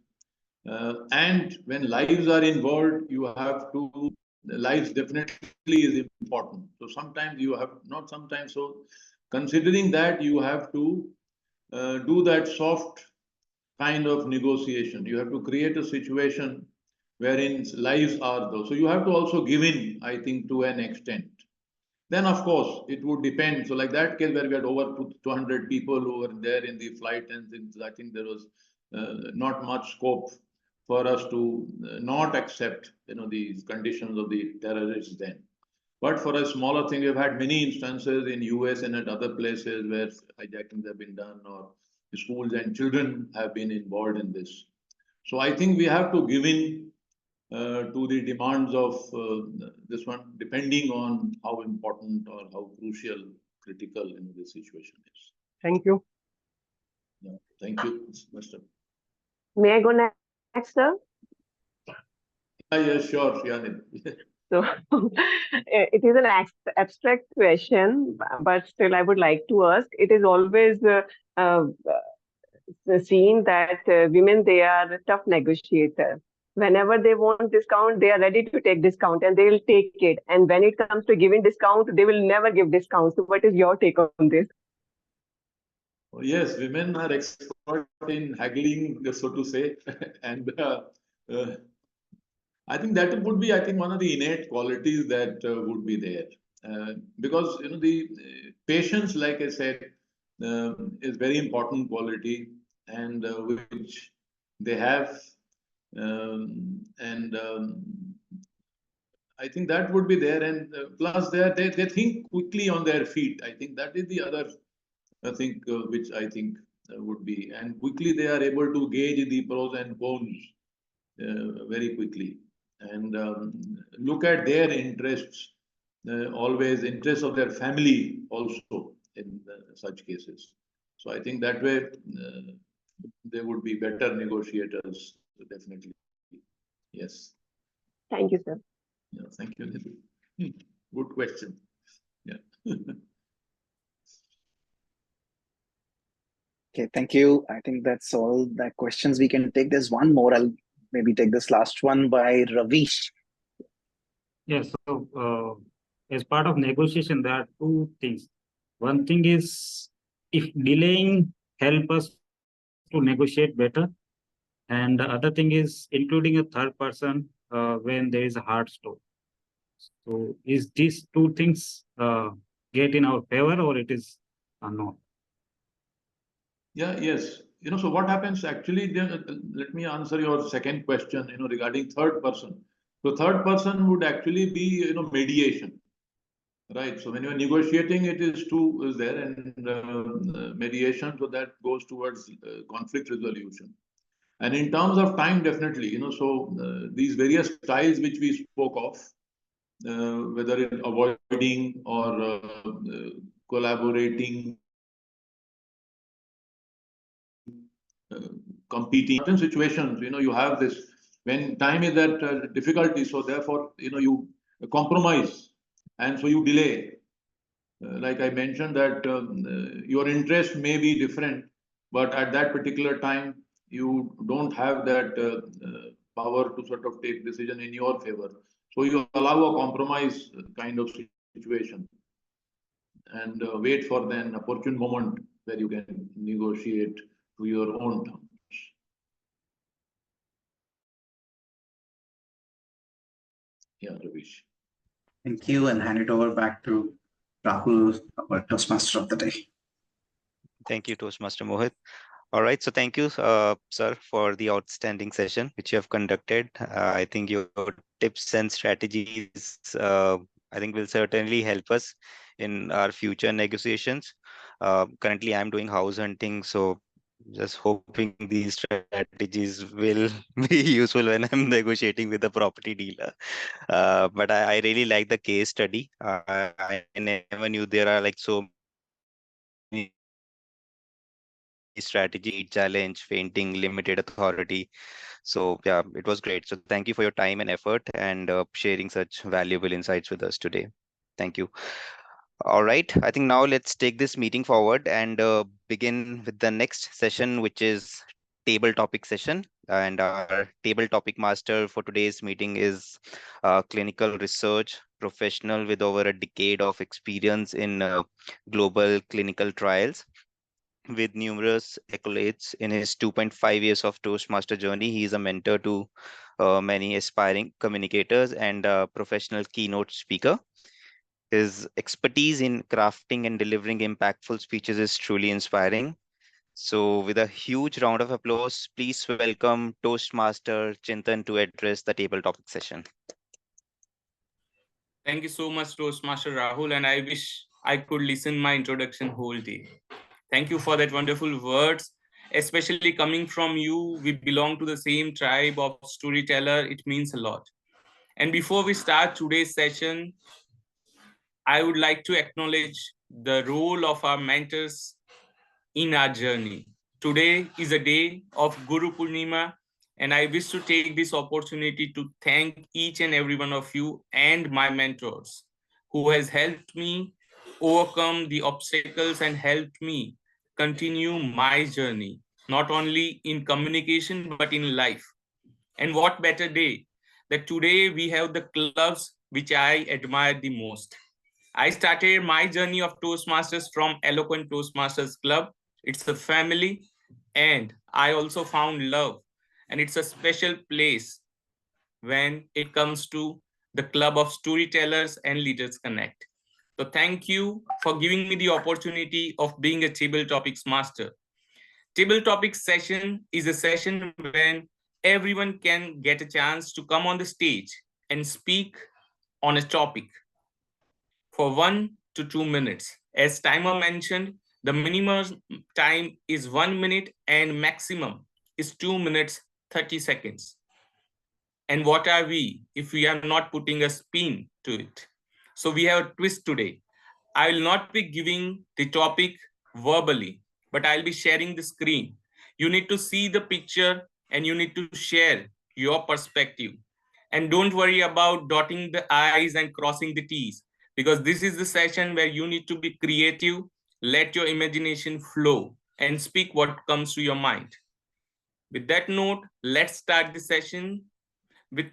And when lives are involved, you have to, lives definitely is important. So sometimes you have, not sometimes, so considering that, you have to do that soft kind of negotiation. You have to create a situation wherein lives are those. So you have to also give in, I think, to an extent. Then, of course, it would depend. So like that case where we had over 200 people who were there in the flight, and things, I think there was not much scope for us to not accept, the conditions of the terrorists then. But for a smaller thing, we've had many instances in US and at other places where hijackings have been done, or schools and children have been involved in this. So I think we have to give in to the demands of this one, depending on how important or how crucial, critical in this situation is. Thank you. Yeah, thank you, Mr. May I go next, sir? Yes, sure, Yanil. So it is an abstract question, but still I would like to ask. It is always seen that women, they are a tough negotiator. Whenever they want discount, they are ready to take discount and they will take it. And when it comes to giving discount, they will never give discount. So what is your take on this? Oh, yes, women are expert in haggling, so to say, and I think that would be, I think, one of the innate qualities that would be there, because the patience, like I said, is very important quality, and which they have, and I think that would be there, and plus they think quickly on their feet. I think that is the other thing which I think would be, and quickly they are able to gauge the pros and cons very quickly, and look at their interests, always interests of their family also in such cases. So I think that way they would be better negotiators, definitely. Yes. Thank you, sir. Yeah, thank you. Good question. Yeah. Okay, thank you. I think that's all the questions we can take. There's one more. I'll maybe take this last one by Ravish. Yes. So, as part of negotiation, there are two things. One thing is if delaying help us to negotiate better, and the other thing is including a third person when there is a hard stop. So, is these two things get in our favor, or it is not? Yeah, yes. so what happens actually, let me answer your second question, regarding third person. So third person would actually be, mediation, right? So when you're negotiating, it is two is there, and mediation, so that goes towards conflict resolution. And in terms of time, definitely, so these various styles which we spoke of, whether in avoiding or collaborating, competing, certain situations, you have this, when time is at difficulty, so therefore, you compromise, and so you delay. Like I mentioned that your interest may be different, but at that particular time, you don't have that power to sort of take decision in your favor. So you allow a compromise kind of situation, and wait for an opportune moment where you can negotiate to your own terms. Yeah, Ravish. Thank you, and hand it over back to Rahul, our Toastmaster of the day. Thank you, Toastmaster Mohit. All right, so thank you, sir, for the outstanding session which you have conducted. I think your tips and strategies, I think, will certainly help us in our future negotiations. Currently, I'm doing house hunting, so just hoping these strategies will be useful when I'm negotiating with the property dealer. But I really like the case study. I never knew there are like so many strategy, challenge, fainting, limited authority. So yeah, it was great. So thank you for your time and effort and sharing such valuable insights with us today. Thank you. All right, I think now let's take this meeting forward and begin with the next session, which is table topic session. And our table topic master for today's meeting is a clinical research professional with over a decade of experience in global clinical trials. With numerous accolades in his 2.5 years of Toastmaster journey, he is a mentor to many aspiring communicators and a professional keynote speaker. His expertise in crafting and delivering impactful speeches is truly inspiring. So, with a huge round of applause, please welcome Toastmaster Chintan to address the table topic session. Thank you so much, Toastmaster Rahul, and I wish I could listen my introduction whole day. Thank you for that wonderful words, especially coming from you. We belong to the same tribe of storyteller. It means a lot. And before we start today's session, I would like to acknowledge the role of our mentors in our journey. Today is a day of Guru Purnima, and I wish to take this opportunity to thank each and every one of you and my mentors who has helped me overcome the obstacles and helped me continue my journey, not only in communication, but in life. And what better day that today we have the clubs which I admire the most. I started my journey of Toastmasters from Eloquent Toastmasters Club. It's a family, and I also found love. And it's a special place when it comes to the Club of Storytellers and Leaders Connect. So thank you for giving me the opportunity of being a table topics master. Table topics session is a session when everyone can get a chance to come on the stage and speak on a topic for 1 to 2 minutes. As timer mentioned, the minimum time is 1 minute and maximum is 2 minutes 30 seconds. And what are we if we are not putting a spin to it? So we have a twist today. I will not be giving the topic verbally, but I'll be sharing the screen. You need to see the picture and you need to share your perspective. And don't worry about dotting the I's and crossing the T's, because this is the session where you need to be creative, let your imagination flow, and speak what comes to your mind. With that note, let's start the session with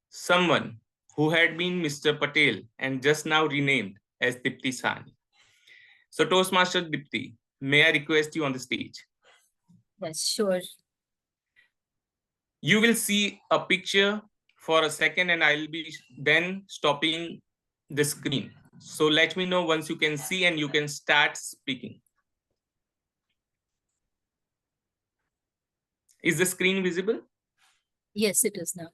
someone who had been Mr. Patel and just now renamed as Dipti Sani. So Toastmaster Dipti, may I request you on the stage? Yes, sure. You will see a picture for a second and I'll be then stopping the screen. So let me know once you can see and you can start speaking. Is the screen visible? Yes, it is now.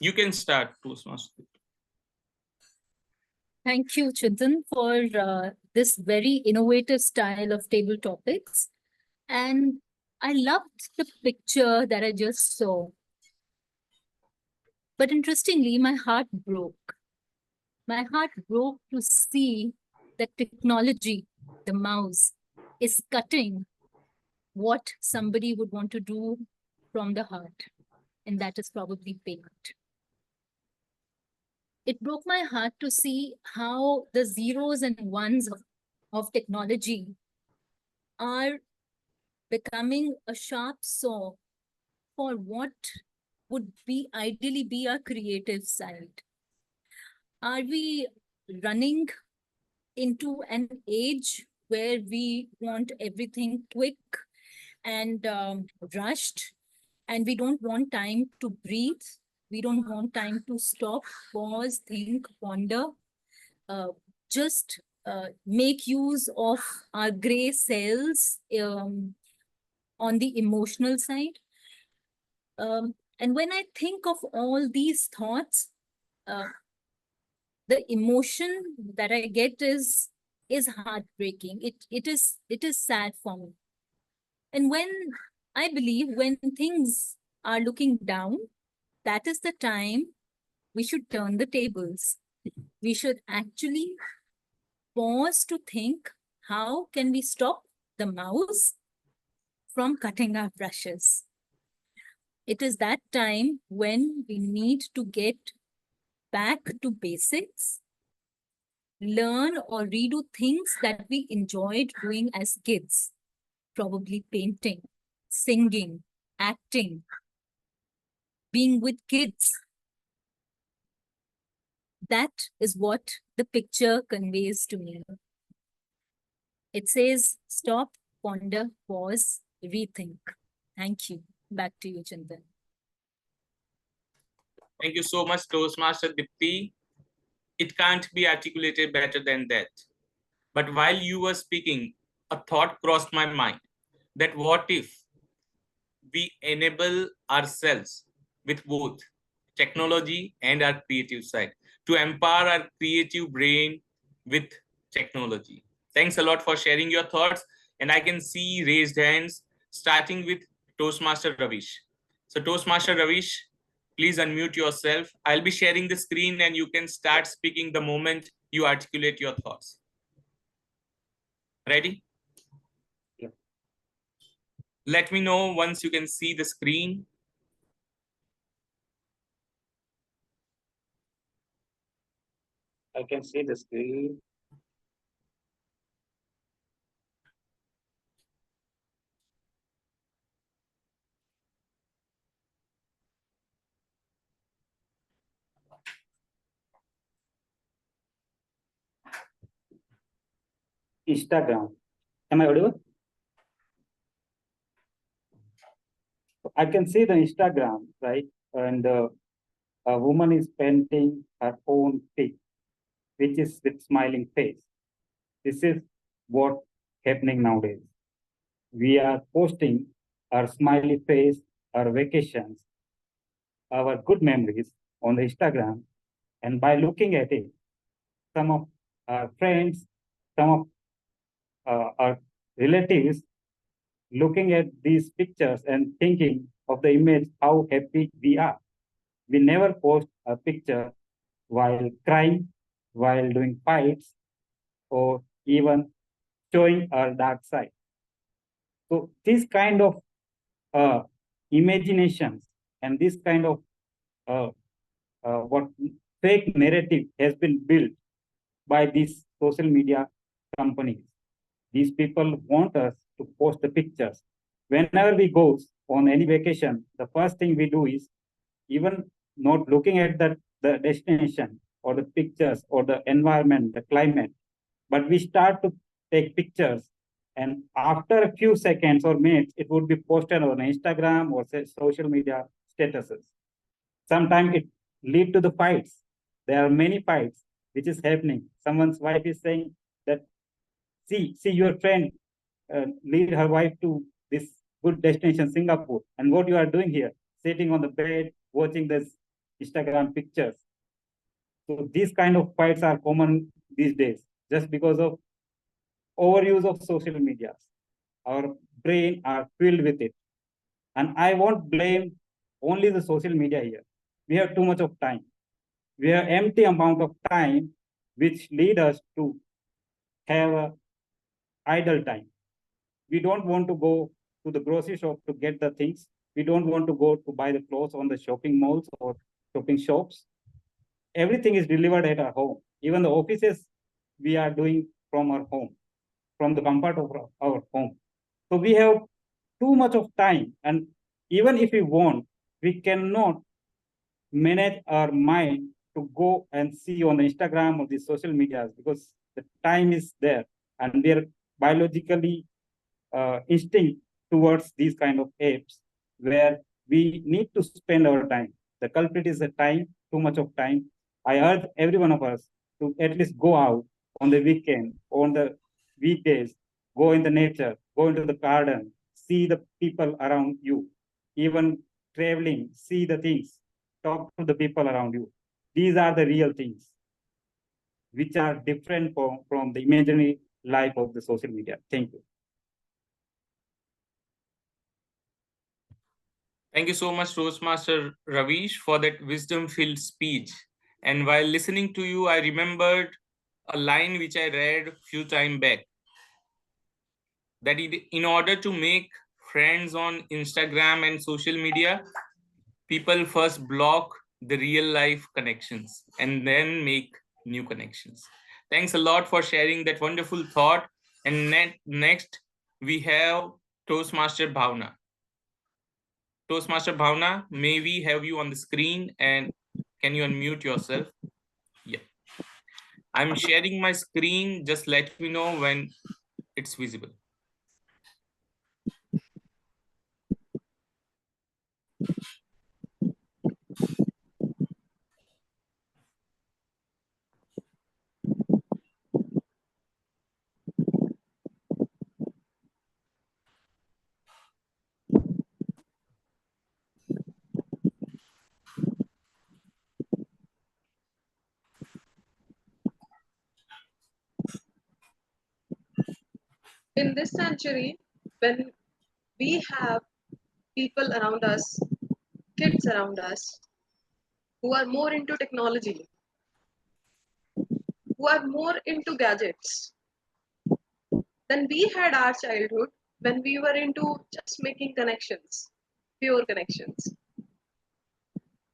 You can start, Toastmaster. Thank you, Chintan, for this very innovative style of table topics. And I loved the picture that I just saw. But interestingly, my heart broke. My heart broke to see that technology, the mouse, is cutting what somebody would want to do from the heart. And that is probably paint. It broke my heart to see how the zeros and ones of technology are becoming a sharp saw for what would be ideally be our creative side. Are we running into an age where we want everything quick and rushed, and we don't want time to breathe? We don't want time to stop, pause, think, ponder, uh, just make use of our gray cells on the emotional side. And when I think of all these thoughts, the emotion that I get is heartbreaking. It is sad for me. And I believe when things are looking down, that is the time we should turn the tables. We should actually pause to think, how can we stop the mouse from cutting our brushes? It is that time when we need to get back to basics, learn or redo things that we enjoyed doing as kids, probably painting, singing, acting, being with kids. That is what the picture conveys to me. It says, stop, ponder, pause, rethink. Thank you. Back to you, Chintan. Thank you so much, Toastmaster Dipti. It can't be articulated better than that. But while you were speaking, a thought crossed my mind that what if we enable ourselves with both technology and our creative side to empower our creative brain with technology. Thanks a lot for sharing your thoughts. And I can see raised hands, starting with Toastmaster Ravish. So Toastmaster Ravish, please unmute yourself. I'll be sharing the screen and you can start speaking the moment you articulate your thoughts. Ready? Yeah. Let me know once you can see the screen. I can see the screen. Instagram. Am I audible? I can see the Instagram, right? And a woman is painting her own pic, which is with smiling face. This is what happening nowadays. We are posting our smiley face, our vacations, our good memories on the Instagram. And by looking at it, some of our friends, some of our relatives looking at these pictures and thinking of the image, how happy we are. We never post a picture while crying, while doing fights, or even showing our dark side. So this kind of imaginations and this kind of what fake narrative has been built by these social media companies. These people want us to post the pictures. Whenever we go on any vacation, the first thing we do is even not looking at the destination or the pictures or the environment, the climate, but we start to take pictures. And after a few seconds or minutes, it would be posted on Instagram or social media statuses. Sometimes it lead to the fights. There are many fights which is happening. Someone's wife is saying that, see your friend lead her wife to this good destination, Singapore, and what you are doing here, sitting on the bed, watching this Instagram pictures. So these kind of fights are common these days, just because of overuse of social media. Our brain are filled with it. And I won't blame only the social media here. We have too much of time. We have empty amount of time, which lead us to have a idle time. We don't want to go to the grocery shop to get the things. We don't want to go to buy the clothes on the shopping malls or shopping shops. Everything is delivered at our home. Even the offices we are doing from our home, from the comfort of our home. So we have too much of time, and even if we want, we cannot manage our mind to go and see on the Instagram or the social medias, because the time is there and we are biologically instinct towards these kind of apps where we need to spend our time. The culprit is the time, too much of time. I urge every one of us to at least go out on the weekend, on the weekdays, go in the nature, go into the garden, see the people around you, even traveling, see the things, talk to the people around you. These are the real things which are different from the imaginary life of the social media. Thank you. Thank you so much, Toastmaster Ravish, for that wisdom-filled speech. And while listening to you, I remembered a line which I read a few time back. That in order to make friends on Instagram and social media, people first block the real life connections and then make new connections. Thanks a lot for sharing that wonderful thought. And next, we have Toastmaster Bhavna. Toastmaster Bhavna, may we have you on the screen, and can you unmute yourself? Yeah. I'm sharing my screen. Just let me know when it's visible. In this century, when we have people around us, kids around us, who are more into technology, who are more into gadgets than we had our childhood when we were into just making connections, pure connections.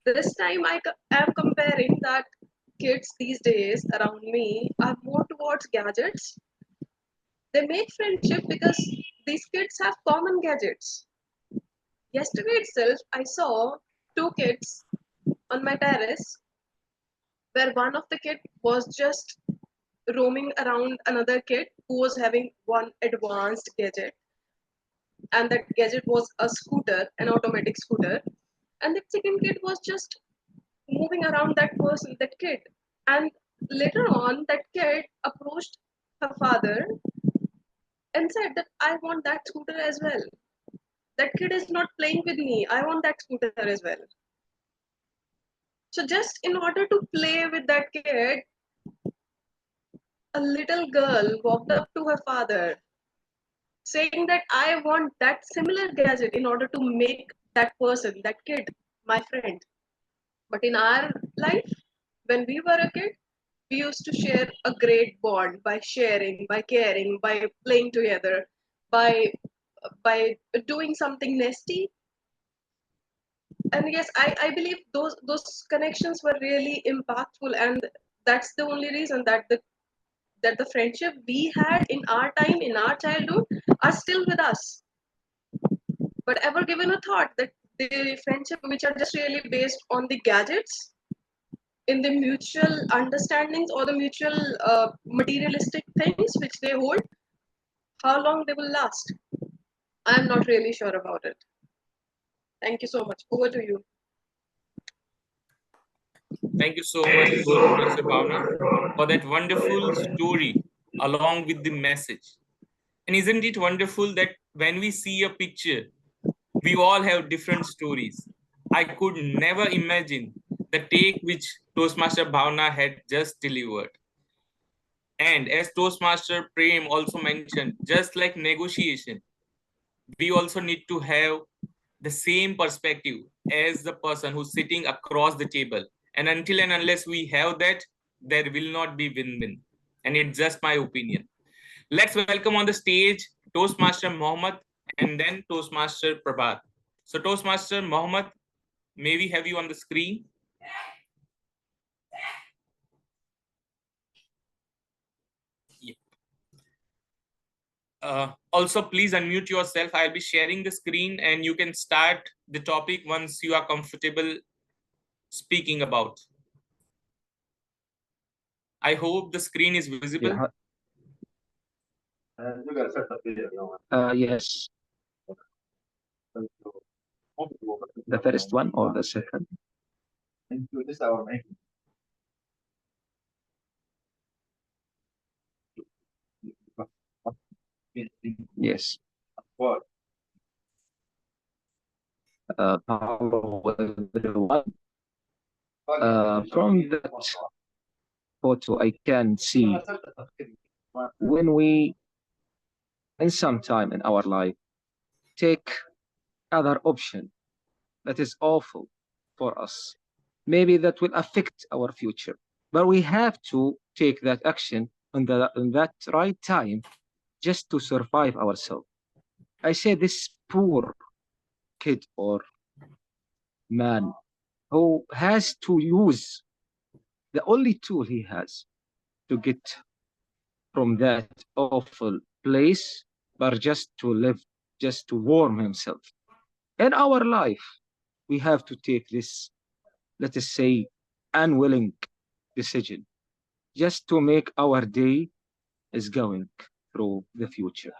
This time I am comparing that kids these days around me are more towards gadgets. They make friendship because these kids have common gadgets. Yesterday itself, I saw two kids on my terrace where one of the kid was just roaming around another kid who was having one advanced gadget, and that gadget was a scooter, an automatic scooter, and the second kid was just moving around that person, that kid. And later on, that kid approached her father and said that I want that scooter as well. That kid is not playing with me. I want that scooter as well. So just in order to play with that kid, a little girl walked up to her father saying that I want that similar gadget in order to make that person, that kid, my friend. But in our life, when we were a kid, we used to share a great bond by sharing, by caring, by playing together, by doing something nasty. And yes, I believe those connections were really impactful, and that's the only reason that the friendship we had in our time, in our childhood, are still with us. But ever given a thought that the friendship which are just really based on the gadgets, in the mutual understandings or the mutual materialistic things which they hold, how long they will last? I'm not really sure about it. Thank you so much. Over to you. Thank you so much, Toastmaster Bhavna, for that wonderful story along with the message. And isn't it wonderful that when we see a picture, we all have different stories? I could never imagine the take which Toastmaster Bhavna had just delivered. And as Toastmaster Prem also mentioned, just like negotiation, we also need to have the same perspective as the person who's sitting across the table. And until and unless we have that, there will not be win-win. And it's just my opinion. Let's welcome on the stage Toastmaster Mohammed and then Toastmaster Prabhat. So Toastmaster Mohammed, may we have you on the screen? Also, please unmute yourself. I'll be sharing the screen and you can start the topic once you are comfortable speaking about. I hope the screen is visible. Yes. The first one or the second? Yes. Hello everyone. From that photo, I can see when we, in some time in our life, take other option that is awful for us, maybe that will affect our future, but we have to take that action in that right time just to survive ourselves. I say this poor kid or man who has to use the only tool he has to get from that awful place, but just to live, just to warm himself. In our life, we have to take this, let us say, unwilling decision just to make our day is going through the future.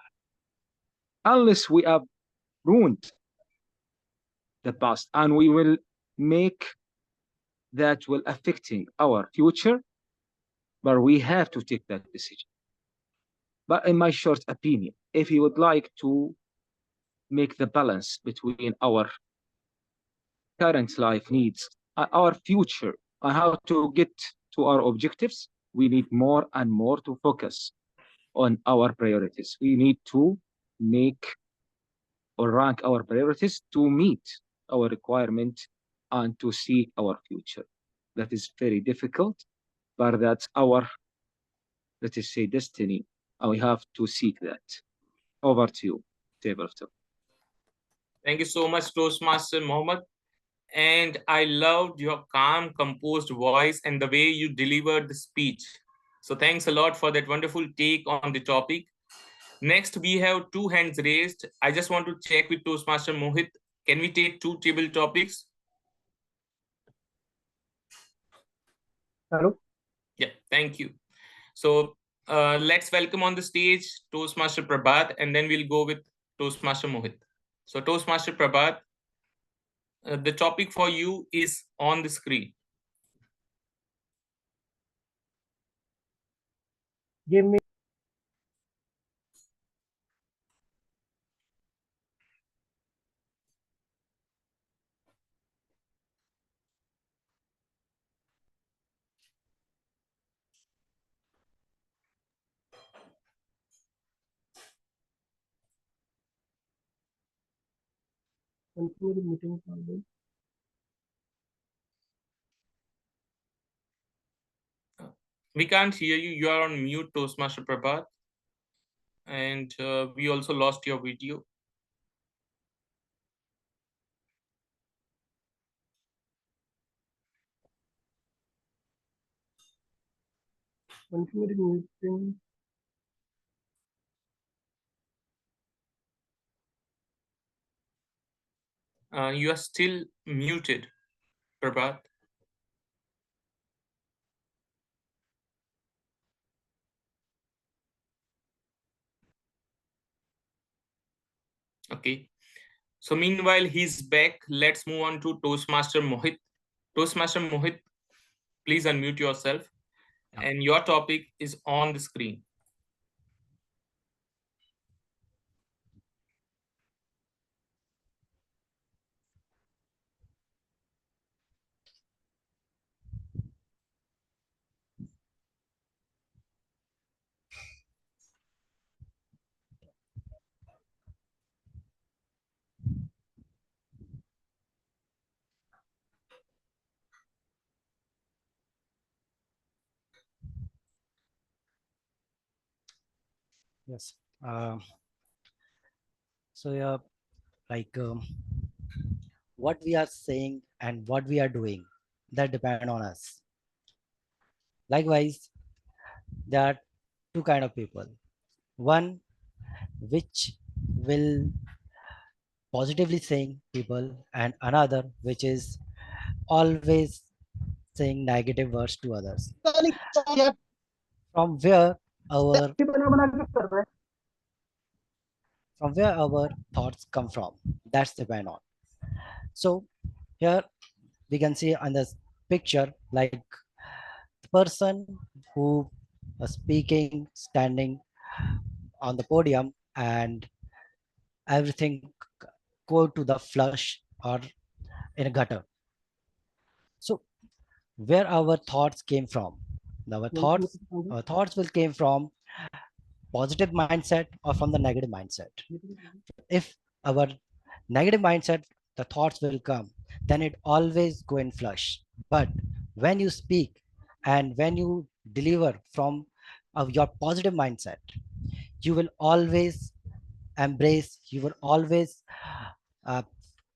Unless we have ruined the past and we will make that will affecting our future, but we have to take that decision. But in my short opinion, if you would like to make the balance between our current life needs and our future and how to get to our objectives, we need more and more to focus on our priorities. We need to make or rank our priorities to meet our requirement and to seek our future. That is very difficult, but that's our, let us say, destiny, and we have to seek that. Over to you, table of talk. Thank you so much, Toastmaster Mohammed. And I loved your calm, composed voice and the way you delivered the speech. So thanks a lot for that wonderful take on the topic. Next, we have two hands raised. I just want to check with Toastmaster Mohit. Can we take two table topics? Hello. Yeah, thank you. So let's welcome on the stage Toastmaster Prabhat, and then we'll go with Toastmaster Mohit. So Toastmaster Prabhat, the topic for you is on the screen. Give me. Continue the meeting. We can't hear you. You are on mute, Toastmaster Prabhat. And we also lost your video. Continue the meeting. You are still muted, Prabhat. Okay. So meanwhile, he's back. Let's move on to Toastmaster Mohit. Toastmaster Mohit, Please unmute yourself. And your topic is on the screen. Yes. So yeah, like what we are saying and what we are doing, that depend on us. Likewise, there are two kind of people. One which will positively saying people, and another which is always saying negative words to others. From where our thoughts come from, that's depend on. So here we can see on this picture, like the person who was speaking, standing on the podium, and everything go to the flush or in a gutter. So where our thoughts came from, our thoughts will came from positive mindset or from the negative mindset. If our negative mindset, the thoughts will come, then it always go in flush. But when you speak and when you deliver from your positive mindset, you will always embrace, you will always uh,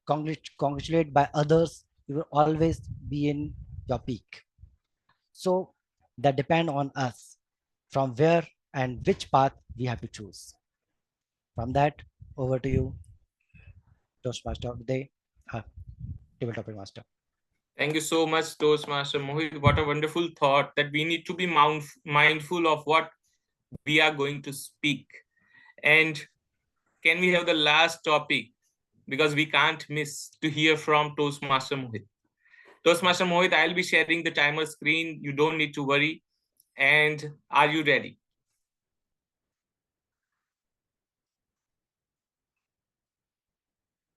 congratulate by others, you will always be in your peak. So that depend on us from where and which path we have to choose. From that, over to you, Toastmaster of the day, table topic master. Thank you so much, Toastmaster Mohit. What a wonderful thought that we need to be mindful of what we are going to speak. And can we have the last topic? Because we can't miss to hear from Toastmaster Mohit. Toastmaster Mohit, I'll be sharing the timer screen. You don't need to worry. And are you ready?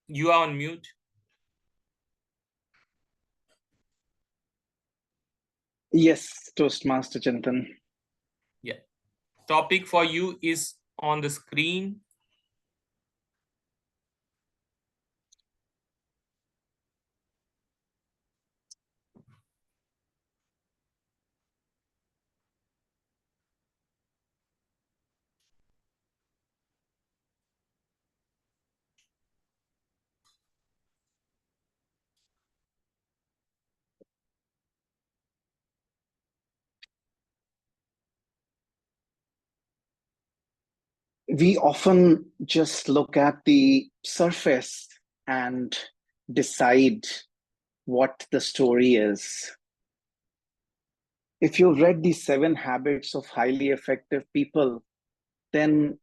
You are on mute. Yes, Toastmaster Chintan. Yeah. Topic for you is on the screen. We often just look at the surface and decide what the story is. If you've read the 7 Habits of Highly Effective People, then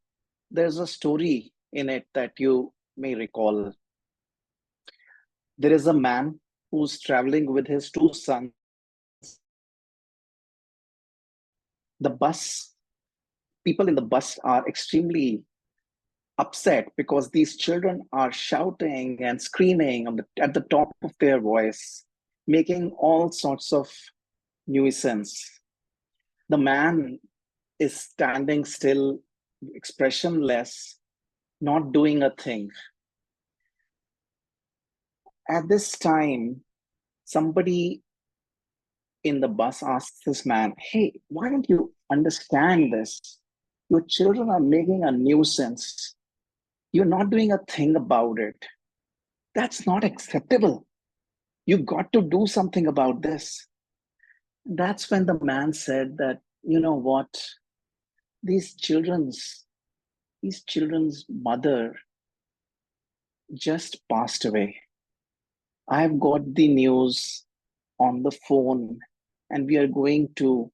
there's a story in it that you may recall. There is a man who's traveling with his 2 sons. The bus, people in the bus are extremely upset because these children are shouting and screaming at the top of their voice, making all sorts of nuisance. The man is standing still, expressionless, not doing a thing. At this time, somebody in the bus asks this man, "Hey, why don't you understand this? Your children are making a nuisance. You're not doing a thing about it. That's not acceptable. You got to do something about this." That's when the man said that, you know what, these children's mother just passed away. I've got the news on the phone, and we are going to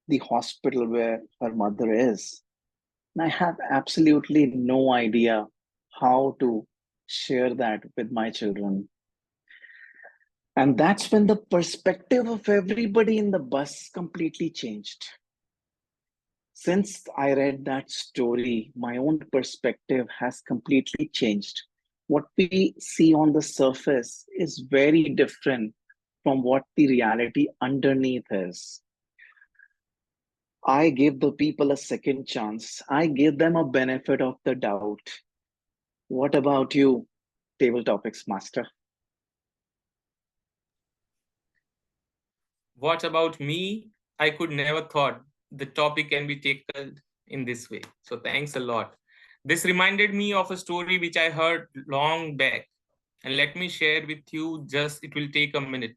the hospital where her mother is. And I have absolutely no idea how to share that with my children. And that's when the perspective of everybody in the bus completely changed. Since I read that story, my own perspective has completely changed. What we see on the surface is very different from what the reality underneath is. I gave the people a second chance. I gave them a benefit of the doubt. What about you, Table Topics Master? What about me? I could never thought the topic can be taken in this way. So thanks a lot. This reminded me of a story which I heard long back. And let me share with you, just it will take a minute.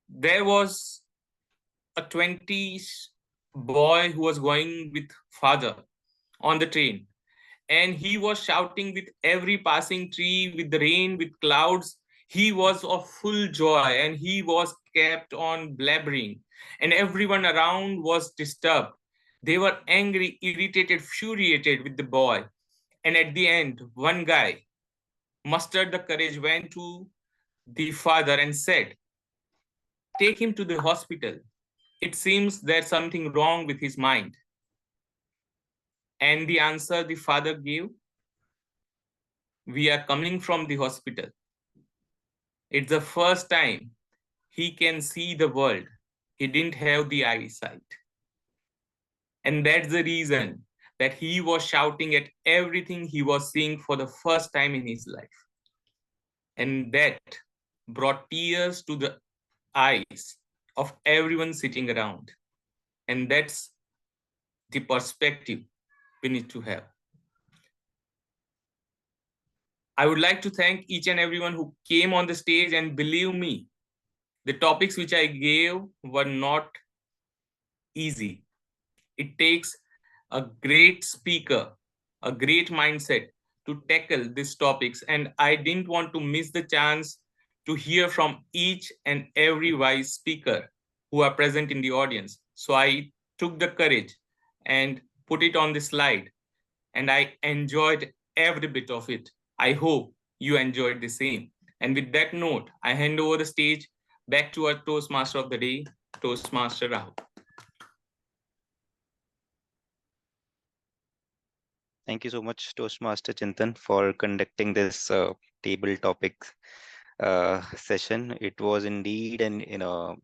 There was a 20s boy who was going with father on the train, and he was shouting with every passing tree, with the rain, with clouds. He was of full joy, and he was kept on blabbering, and everyone around was disturbed. They were angry, irritated, furiated with the boy. And at the end, one guy mustered the courage, went to the father and said, "Take him to the hospital. It seems there's something wrong with his mind." And the answer the father gave, "We are coming from the hospital. It's the first time he can see the world. He didn't have the eyesight." And that's the reason that he was shouting at everything he was seeing for the first time in his life. And that brought tears to the eyes of everyone sitting around. And that's the perspective we need to have. I would like to thank each and everyone who came on the stage, and believe me, the topics which I gave were not easy. It takes a great speaker, a great mindset to tackle these topics, and I didn't want to miss the chance to hear from each and every wise speaker who are present in the audience. So I took the courage and put it on the slide, and I enjoyed every bit of it. I hope you enjoyed the same. And with that note, I hand over the stage back to our Toastmaster of the day, Toastmaster Rahul. Thank you so much, Toastmaster Chintan, for conducting this table topic session. It was indeed an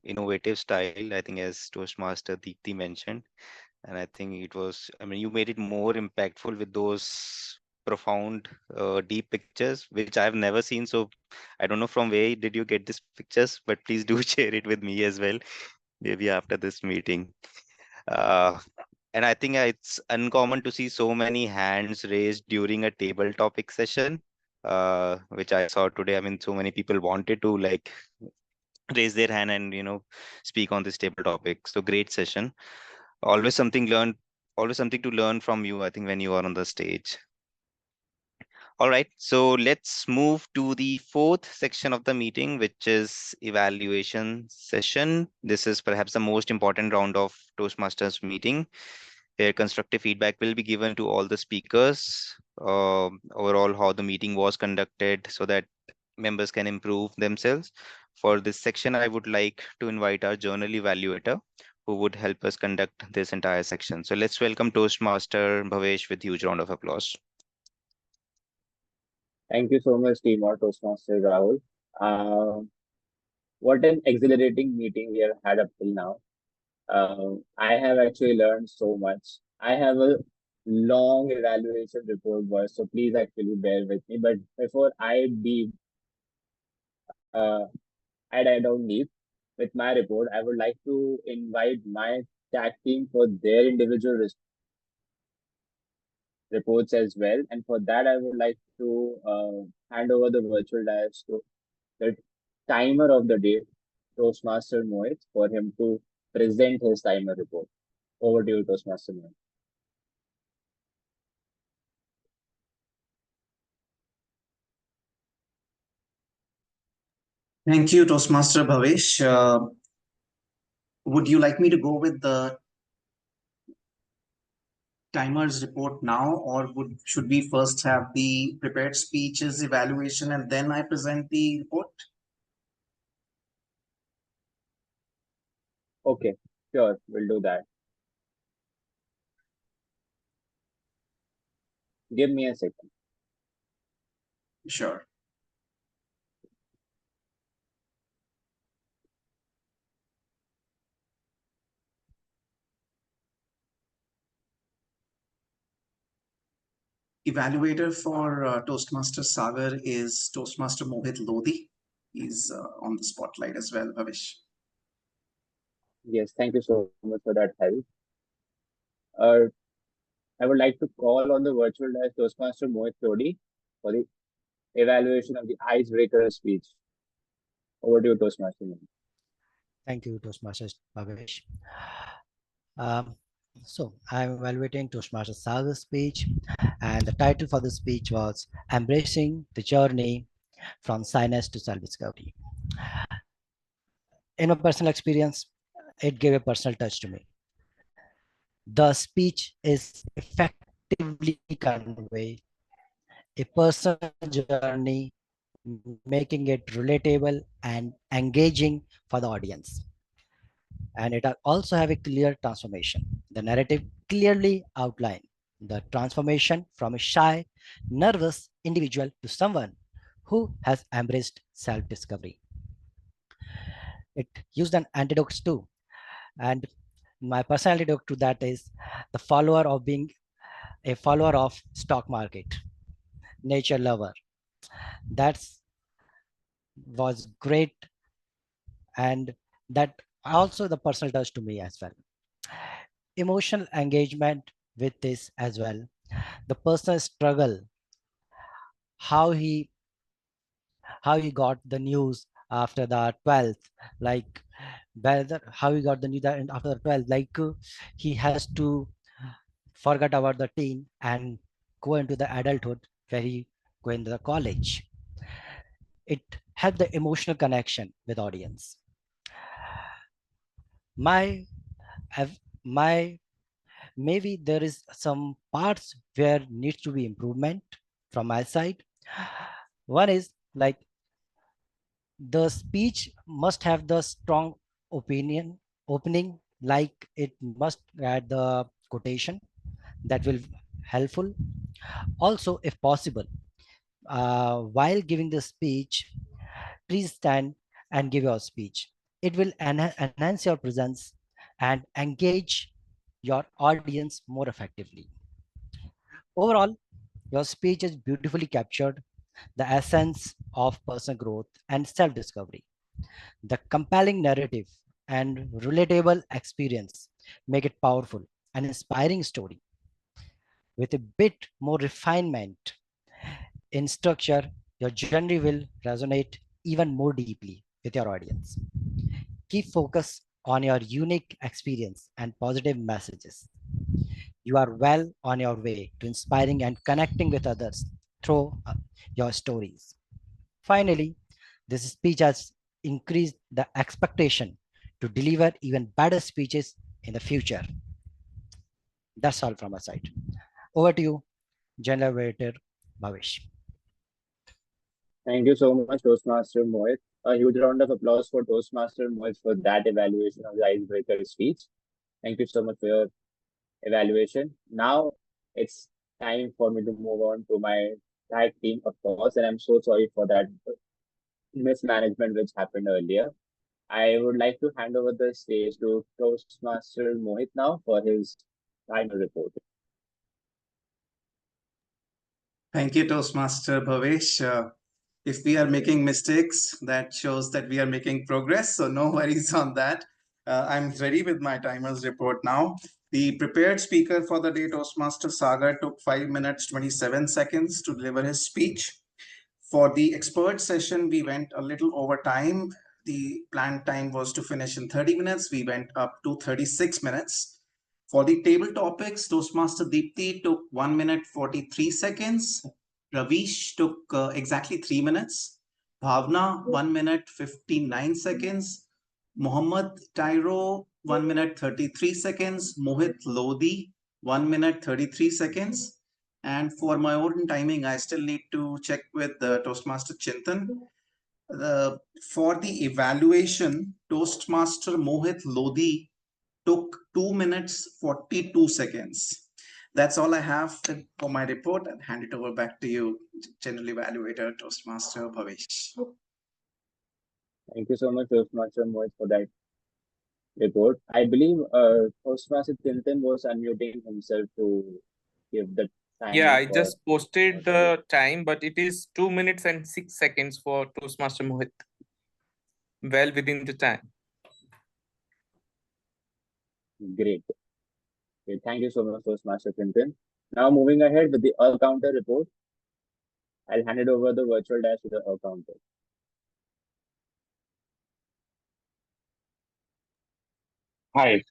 innovative style, I think, as Toastmaster Deepthi mentioned. And I think it was, I mean, you made it more impactful with those profound, deep pictures, which I've never seen. So I don't know from where did you get these pictures, but please do share it with me as well, maybe after this meeting. Uh, and I think it's uncommon to see so many hands raised during a table topic session, which I saw today. I mean, so many people wanted to like raise their hand and speak on this table topic. So great session. Always something learned, always something to learn from you, I think, when you are on the stage. All right, so let's move to the fourth section of the meeting, which is evaluation session. This is perhaps the most important round of Toastmasters meeting, where constructive feedback will be given to all the speakers, overall how the meeting was conducted, so that members can improve themselves. For this section, I would like to invite our journal evaluator, who would help us conduct this entire section. So let's welcome Toastmaster Bhavesh with huge round of applause. Thank you so much, team or Toastmaster Rahul. What an exhilarating meeting we have had up till now. I have actually learned so much. I have a long evaluation report, boys, so please actually bear with me. But before I deep, I dive down deep with my report, I would like to invite my tag team for their individual reports as well. And for that, I would like to hand over the virtual dice to the timer of the day, Toastmaster Mohit, for him to present his timer report. Over to you, Toastmaster Mohit. Thank you, Toastmaster Bhavesh. Would you like me to go with the timer's report now, or should we first have the prepared speeches evaluation and then I present the report? Okay, sure, we'll do that. Give me a second. Sure. Evaluator for Toastmaster Sagar is Toastmaster Mohit Lodi. He's on the spotlight as well, Bhavish. Yes, thank you so much for that help. Uh, I would like to call on the virtual dash Toastmaster Mohit Lodi for the evaluation of the icebreaker speech. Over to you, Toastmaster Mohit. Thank you, Toastmasters Bhavesh. Um, so I'm evaluating Toastmaster Sagar's speech, and the title for the speech was Embracing the Journey from Science to Self-Discovery. In my personal experience, it gave a personal touch to me. The speech is effectively convey a personal journey, making it relatable and engaging for the audience. And it also have a clear transformation. The narrative clearly outline the transformation from a shy, nervous individual to someone who has embraced self-discovery. It used an antidote too, and my personal antidote to that is the follower of being a follower of stock market, nature lover. That's was great, and that also the personal touch to me as well. Emotional engagement with this as well. The personal struggle, how he got the news after the 12th, like whether how he got the news after the 12th, like he has to forget about the teen and go into the adulthood where he go into the college. It had the emotional connection with audience. My my maybe there is some parts where needs to be improvement from my side. One is like the speech must have the strong opinion opening, like it must add the quotation that will helpful. Also, if possible, while giving the speech, please stand and give your speech. It will enhance your presence and engage your audience more effectively. Overall, your speech is beautifully captured the essence of personal growth and self-discovery. The compelling narrative and relatable experience make it powerful and inspiring story. With a bit more refinement in structure, your journey will resonate even more deeply with your audience. Keep focus on your unique experience and positive messages. You are well on your way to inspiring and connecting with others through your stories. Finally, this speech has increased the expectation to deliver even better speeches in the future. That's all from our side. Over to you, General Editor Bhavesh. Thank you so much, Toastmaster Mohit. A huge round of applause for Toastmaster Mohit for that evaluation of the icebreaker speech. Thank you so much for your evaluation. Now it's time for me to move on to my tag team, of course, and I'm so sorry for that mismanagement which happened earlier. I would like to hand over the stage to Toastmaster Mohit now for his final report. Thank you, Toastmaster Bhavesh. If we are making mistakes, that shows that we are making progress. So no worries on that. I'm ready with my timer's report now. The prepared speaker for the day, Toastmaster Sagar, took 5 minutes, 27 seconds to deliver his speech. For the expert session, we went a little over time. The planned time was to finish in 30 minutes. We went up to 36 minutes. For the table topics, Toastmaster Deepti took 1 minute 43 seconds. Ravish took exactly 3 minutes. Bhavna, 1 minute 59 seconds. Mohammad Tyro, 1 minute 33 seconds. Mohit Lodi, 1 minute 33 seconds. And for my own timing, I still need to check with the Toastmaster Chintan. For the evaluation, Toastmaster Mohit Lodi took 2 minutes 42 seconds. That's all I have for my report, and hand it over back to you, General Evaluator Toastmaster Bhavesh. Thank you so much, Toastmaster Mohit, for that report. I believe Toastmaster Tintin was unmuting himself to give the Yeah, timing I for. just posted the time, but it is 2 minutes and 6 seconds for Toastmaster Mohit. Well within the time. Great. Okay, thank you so much, Toastmaster Tintin. Now moving ahead with the counter report, I'll hand it over the virtual dash to the counter. Hi.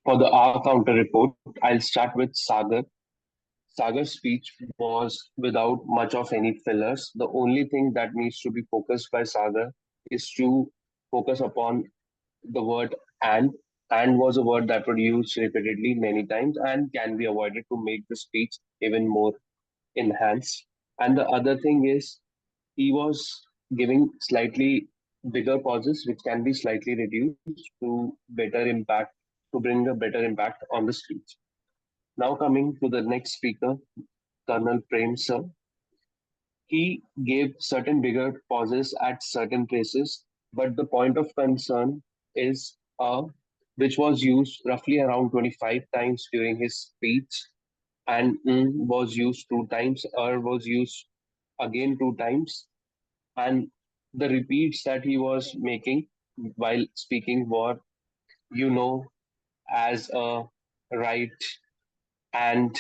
For the R counter report, I'll start with Sagar. Sagar's speech was without much of any fillers. The only thing that needs to be focused by Sagar is to focus upon the word and. And was a word that would used repeatedly many times and can be avoided to make the speech even more enhanced. And the other thing is he was giving slightly bigger pauses, which can be slightly reduced to better impact, to bring a better impact on the speech. Now coming to the next speaker, Colonel Prem sir. He gave certain bigger pauses at certain places, but the point of concern is which was used roughly around 25 times during his speech, and was used 2 times, was used again 2 times, and the repeats that he was making while speaking were, as a right, and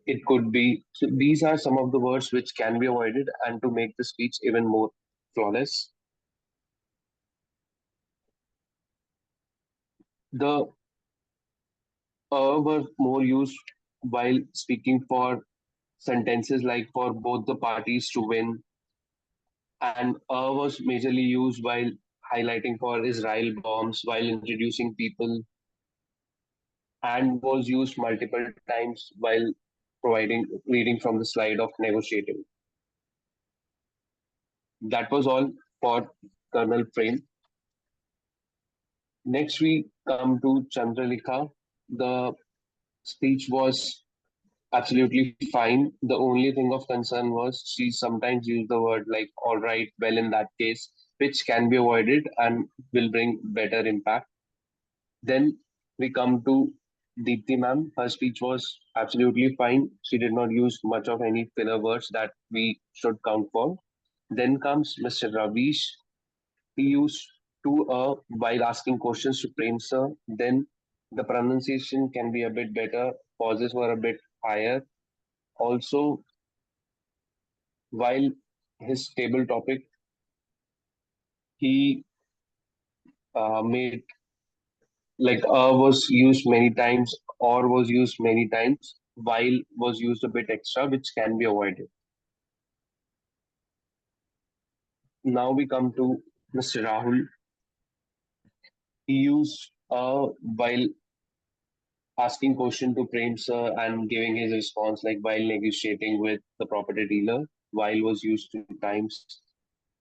it could be. So these are some of the words which can be avoided and to make the speech even more flawless. The were more used while speaking for sentences like for both the parties to win, and was majorly used while highlighting for Israel bombs, while introducing people, and was used multiple times while providing reading from the slide of negotiating. That was all for Colonel Prem. Next, we come to Chandralekha. The speech was absolutely fine. The only thing of concern was she sometimes used the word like all right, well, in that case, which can be avoided and will bring better impact. Then we come to Deepti ma'am. Her speech was absolutely fine. She did not use much of any filler words that we should count for. Then comes Mr. Ravish. He used to while asking questions to Prem sir. Then the pronunciation can be a bit better. Pauses were a bit higher. Also, while his table topic, he made like was used many times or was used many times, while was used a bit extra, which can be avoided. Now we come to Mr. Rahul. He used while asking question to Prem sir and giving his response like while negotiating with the property dealer, while was used 2 times,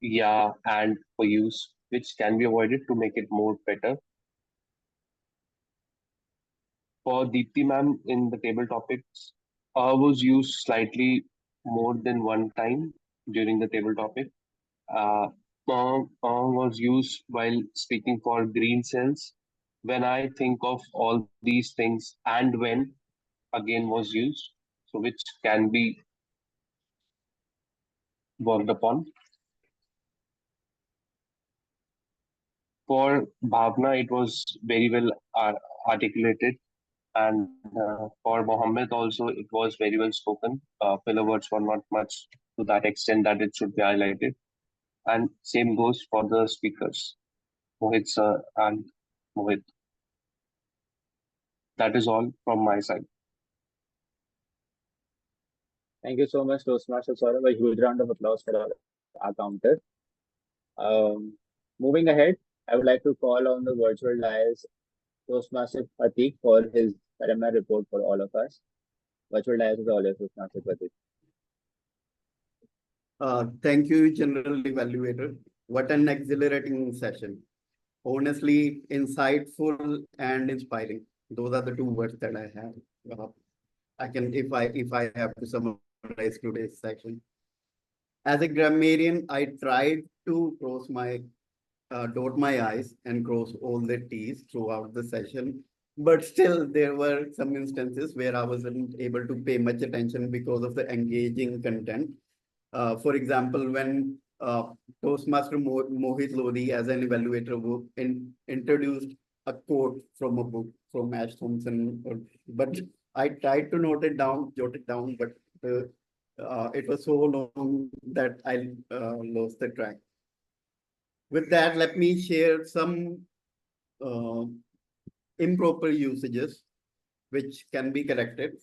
yeah, and for use, which can be avoided to make it more better. For Deepti ma'am in the table topics, was used slightly more than 1 time during the table topic. Was used while speaking for green cells. When I think of all these things, and when again was used, so which can be worked upon. For Bhavna, it was very well articulated, and for Mohammed also, it was very well spoken. Filler words were not much to that extent that it should be highlighted. And same goes for the speakers, Mohit sir and Mohit. That is all from my side. Thank you so much, Toastmaster Saurabh. A huge round of applause for our counter. Moving ahead, I would like to call on the virtual dais Toastmaster Pratik for his preliminary report for all of us. Virtual dais is always Toastmaster Pratik. Thank you, General Evaluator. What an exhilarating session. Honestly, insightful and inspiring. Those are the two words that I have. I can, if I have to summarize today's session. As a grammarian, I tried to dot my I's and cross all the T's throughout the session. But still, there were some instances where I wasn't able to pay much attention because of the engaging content. For example, when Toastmaster Mohit Lodi, as an evaluator, introduced a quote from a book from Ash Thompson, but I tried to jot it down, but it was so long that I lost the track. With that, let me share some uh, improper usages which can be corrected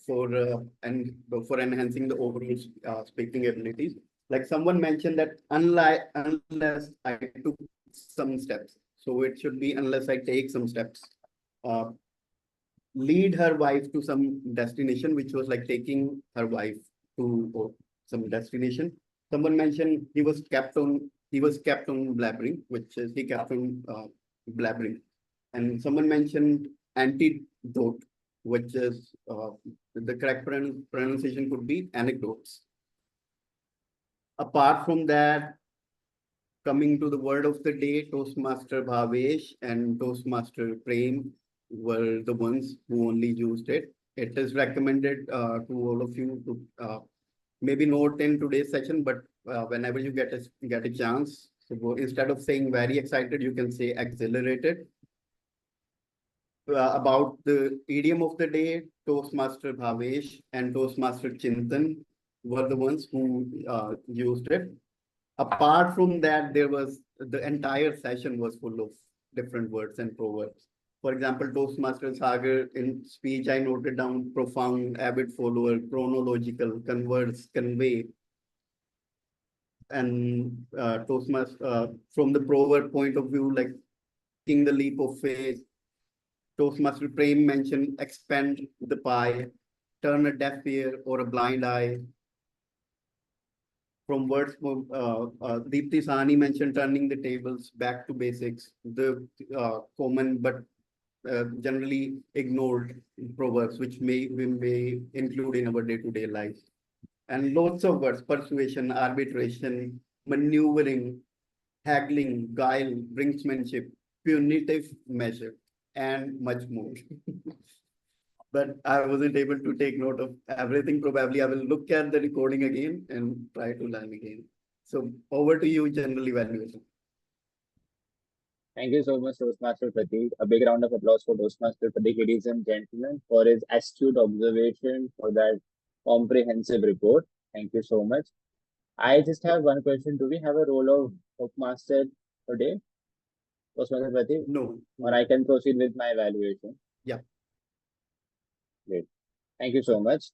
and for enhancing the overall speaking abilities. Like someone mentioned that unless I took some steps, so it should be unless I take some steps. Uh, Lead her wife to some destination, which was like taking her wife to some destination. Someone mentioned he was kept on blabbering, which is he kept on blabbering. And someone mentioned antidote, which is the correct pronunciation could be anecdotes. Apart from that, coming to the word of the day, Toastmaster Bhavesh and Toastmaster Prem were the ones who only used it. It is recommended to all of you to maybe not in today's session, but whenever you get a chance. So instead of saying very excited, you can say exhilarated. About the idiom of the day, Toastmaster Bhavesh and Toastmaster Chintan were the ones who used it. Apart from that, the entire session was full of different words and proverbs. For example, Toastmaster Sagar in speech, I noted down profound, avid follower, chronological, converse, convey. And Toastmaster, from the proverb point of view, like taking the leap of faith, Toastmaster Prem mentioned expand the pie, turn a deaf ear or a blind eye. From words, Deepti Sahani mentioned turning the tables back to basics, the common but generally ignored proverbs, which we may include in our day-to-day life. And lots of words, persuasion, arbitration, maneuvering, haggling, guile, brinksmanship, punitive measure, and much more. But I wasn't able to take note of everything. Probably I will look at the recording again and try to learn again. So over to you, General Evaluation. Thank you so much, Toastmaster Pratik. A big round of applause for Toastmaster Pratik, ladies and gentlemen, for his astute observation for that comprehensive report. Thank you so much. I just have one question. Do we have a role of Toastmaster today, Toastmaster Pratik? No. Or I can proceed with my evaluation? Yeah. Great. Thank you so much.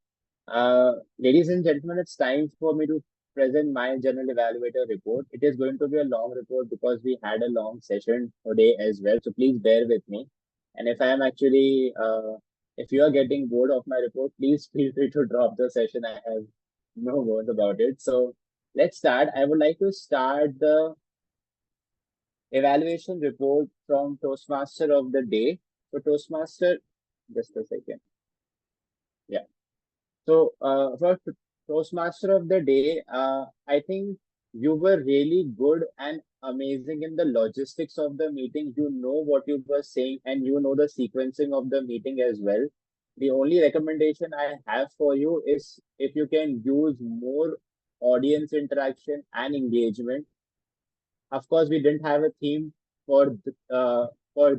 Ladies and gentlemen, it's time for me to present my general evaluator report. It is going to be a long report because we had a long session today as well. So please bear with me. And if I am actually, if you are getting bored of my report, please feel free to drop the session. I have no words about it. So let's start. I would like to start the evaluation report from Toastmaster of the day. So Toastmaster, just a second. Yeah. So for Toastmaster of the day, I think you were really good and amazing in the logistics of the meeting. You know what you were saying and you know the sequencing of the meeting as well. The only recommendation I have for you is if you can use more audience interaction and engagement. Of course, we didn't have a theme for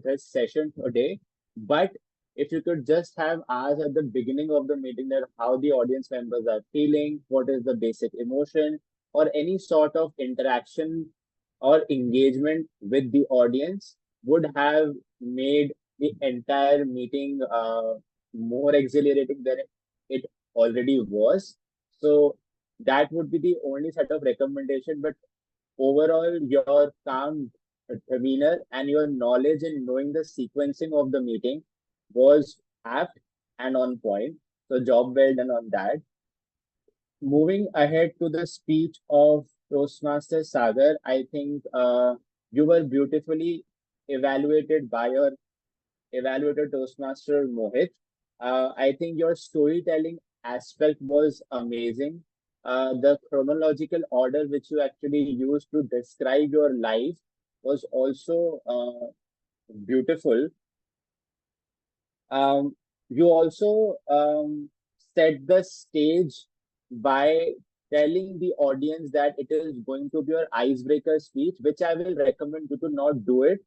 this session today, but if you could just have asked at the beginning of the meeting that how the audience members are feeling, what is the basic emotion, or any sort of interaction or engagement with the audience would have made the entire meeting more exhilarating than it already was. So that would be the only set of recommendation. But overall, your calm demeanor and your knowledge in knowing the sequencing of the meeting was apt and on point. So job well done on that. moving ahead to the speech of Toastmaster Sagar, I think you were beautifully evaluated by your evaluator Toastmaster Mohit. I think your storytelling aspect was amazing. The chronological order which you actually used to describe your life was also beautiful. You also set the stage by telling the audience that it is going to be your icebreaker speech, which I will recommend you to not do it,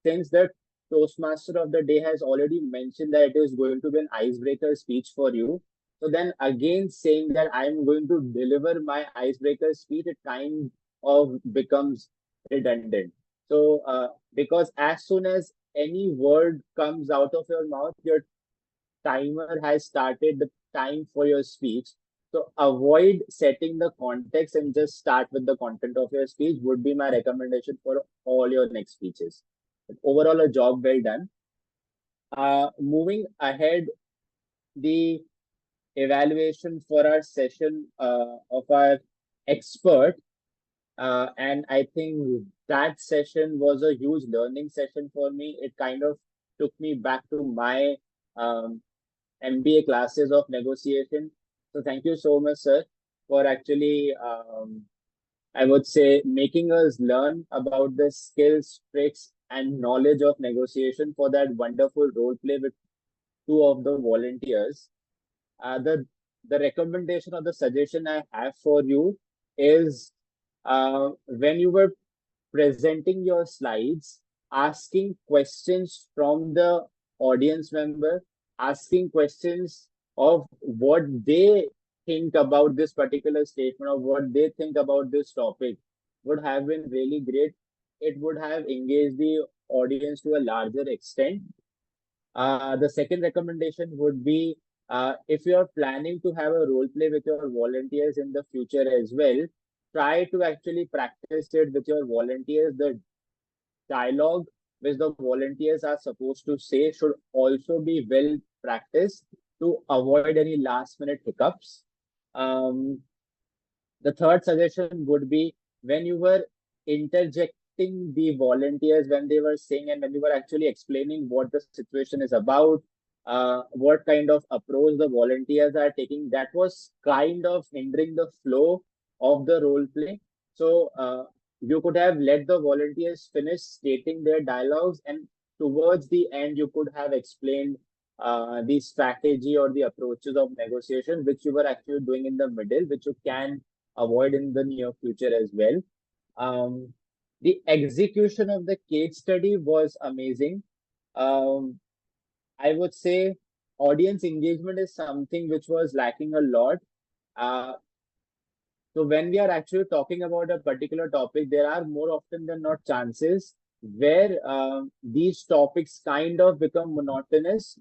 since the Toastmaster of the day has already mentioned that it is going to be an icebreaker speech for you. So then again saying that I'm going to deliver my icebreaker speech, it kind of becomes redundant. So because as soon as any word comes out of your mouth, your timer has started the time for your speech. So avoid setting the context and just start with the content of your speech would be my recommendation for all your next speeches. But overall, a job well done. Moving ahead, the evaluation for our session of our expert. And I think that session was a huge learning session for me. It kind of took me back to my MBA classes of negotiation. So thank you so much, sir, for actually, I would say, making us learn about the skills, tricks, and knowledge of negotiation for that wonderful role play with two of the volunteers. The recommendation or the suggestion I have for you is when you were presenting your slides, asking questions from the audience member, asking questions of what they think about this particular statement or what they think about this topic would have been really great. It would have engaged the audience to a larger extent. The second recommendation would be if you are planning to have a role play with your volunteers in the future as well, try to actually practice it with your volunteers. The dialogue which the volunteers are supposed to say should also be well practiced to avoid any last minute hiccups. Um, the third suggestion would be when you were interjecting the volunteers when they were saying and when you were actually explaining what the situation is about, what kind of approach the volunteers are taking, that was kind of hindering the flow of the role play. So you could have let the volunteers finish stating their dialogues, and towards the end, you could have explained the strategy or the approaches of negotiation, which you were actually doing in the middle, which you can avoid in the near future as well. The execution of the case study was amazing. I would say audience engagement is something which was lacking a lot. Uh, so when we are actually talking about a particular topic, there are more often than not chances where these topics kind of become monotonous.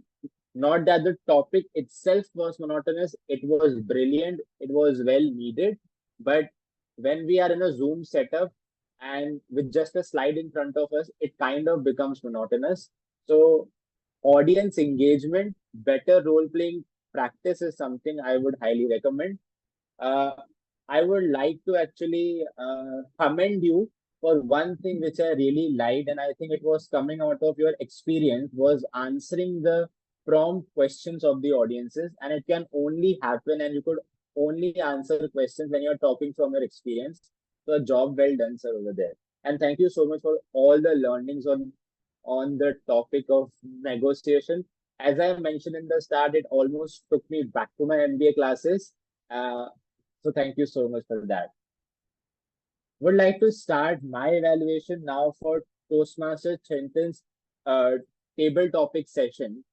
Not that the topic itself was monotonous, it was brilliant, it was well needed. But when we are in a Zoom setup and with just a slide in front of us, it kind of becomes monotonous. So, audience engagement, better role playing practice is something I would highly recommend. Uh, I would like to actually commend you for one thing which I really liked, and I think it was coming out of your experience, was answering the prompt questions of the audiences, and it can only happen, and you could only answer questions when you're talking from your experience. So, a job well done, sir, over there. And thank you so much for all the learnings on the topic of negotiation. As I mentioned in the start, it almost took me back to my MBA classes. So thank you so much for that. Would like to start my evaluation now for Toastmaster Chintan's table topic session.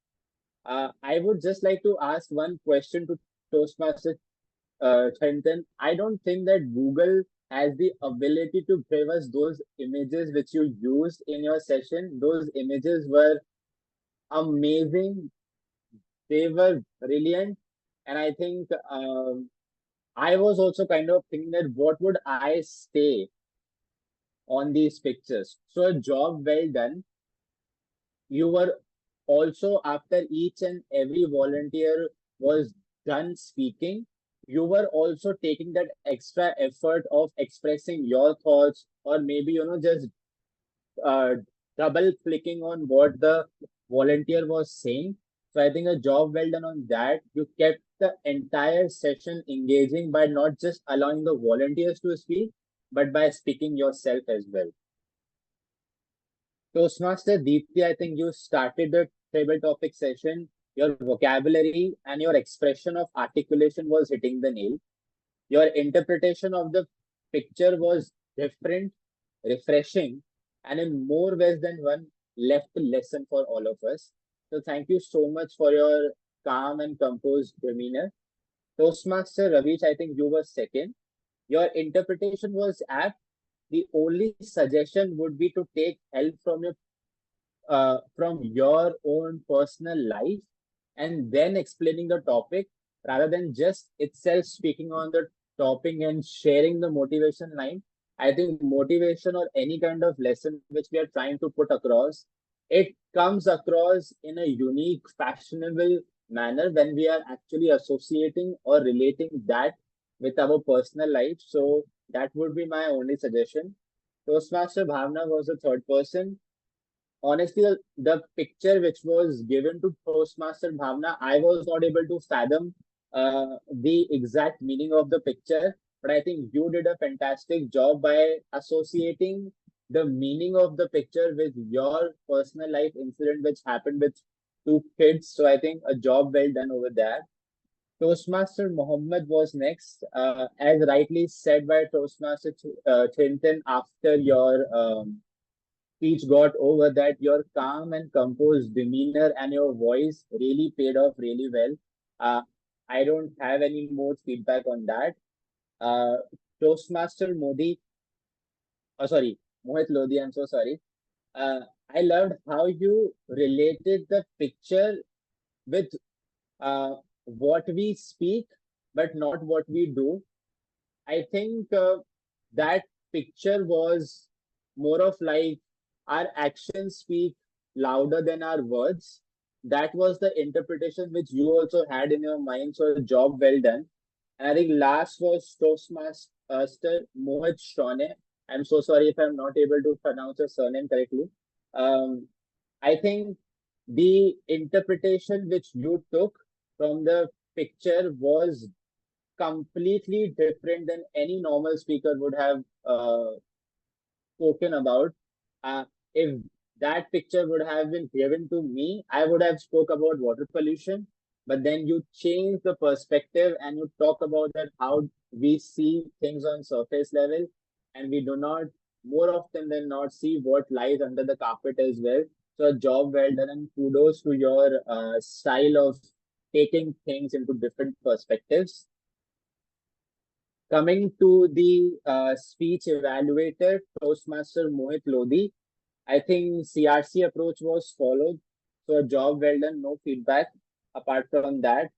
I would just like to ask one question to Toastmaster Chintan. I don't think that Google has the ability to give us those images which you used in your session. Those images were amazing. They were brilliant. And I think I was also kind of thinking that what would I say on these pictures. So a job well done. You were also, after each and every volunteer was done speaking, you were also taking that extra effort of expressing your thoughts, or maybe, just uh, double clicking on what the volunteer was saying. So I think a job well done on that. You kept the entire session engaging by not just allowing the volunteers to speak, but by speaking yourself as well. Toastmaster Deepthi, I think you started the table topic session. Your vocabulary and your expression of articulation was hitting the nail. Your interpretation of the picture was different, refreshing, and in more ways than one, left a lesson for all of us. So thank you so much for your calm and composed demeanor. Toastmaster Ravish, I think you were second. Your interpretation was apt. The only suggestion would be to take help from your own personal life and then explaining the topic rather than just itself speaking on the topic and sharing the motivation line. I think motivation or any kind of lesson which we are trying to put across, it comes across in a unique, fashionable manner when we are actually associating or relating that with our personal life. So that would be my only suggestion. Toastmaster Bhavna was the third person. Honestly, the picture which was given to Toastmaster Bhavna, I was not able to fathom the exact meaning of the picture, but I think you did a fantastic job by associating the meaning of the picture with your personal life incident which happened with two kids. So I think a job well done over there. Toastmaster Mohammed was next. As rightly said by Toastmaster Chintan, after your speech got over, that your calm and composed demeanor and your voice really paid off really well. Uh, I don't have any more feedback on that. Uh, Toastmaster Mohit Lodi, I'm so sorry. Uh, I loved how you related the picture with what we speak, but not what we do. I think that picture was more of like our actions speak louder than our words. That was the interpretation which you also had in your mind. So, job well done. And I think last was Toastmaster Mohit Shone. I'm so sorry if I'm not able to pronounce your surname correctly. Um, I think the interpretation which you took from the picture was completely different than any normal speaker would have spoken about. If that picture would have been given to me, I would have spoke about water pollution. But then you change the perspective and you talk about that how we see things on surface level, and we do not more often than not see what lies under the carpet as well. So a job well done, and kudos to your style of taking things into different perspectives. Coming to the speech evaluator, Toastmaster Mohit Lodi, I think CRC approach was followed. So a job well done, no feedback. Apart from that,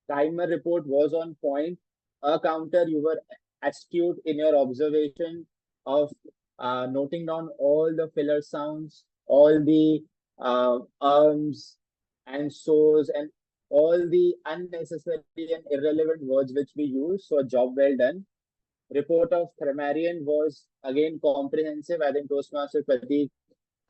timer report was on point. A counter, you were astute in your observation of noting down all the filler sounds, all the arms and so's, and all the unnecessary and irrelevant words which we use. So a job well done. Report of grammarian was again comprehensive. I think Toastmaster Pratik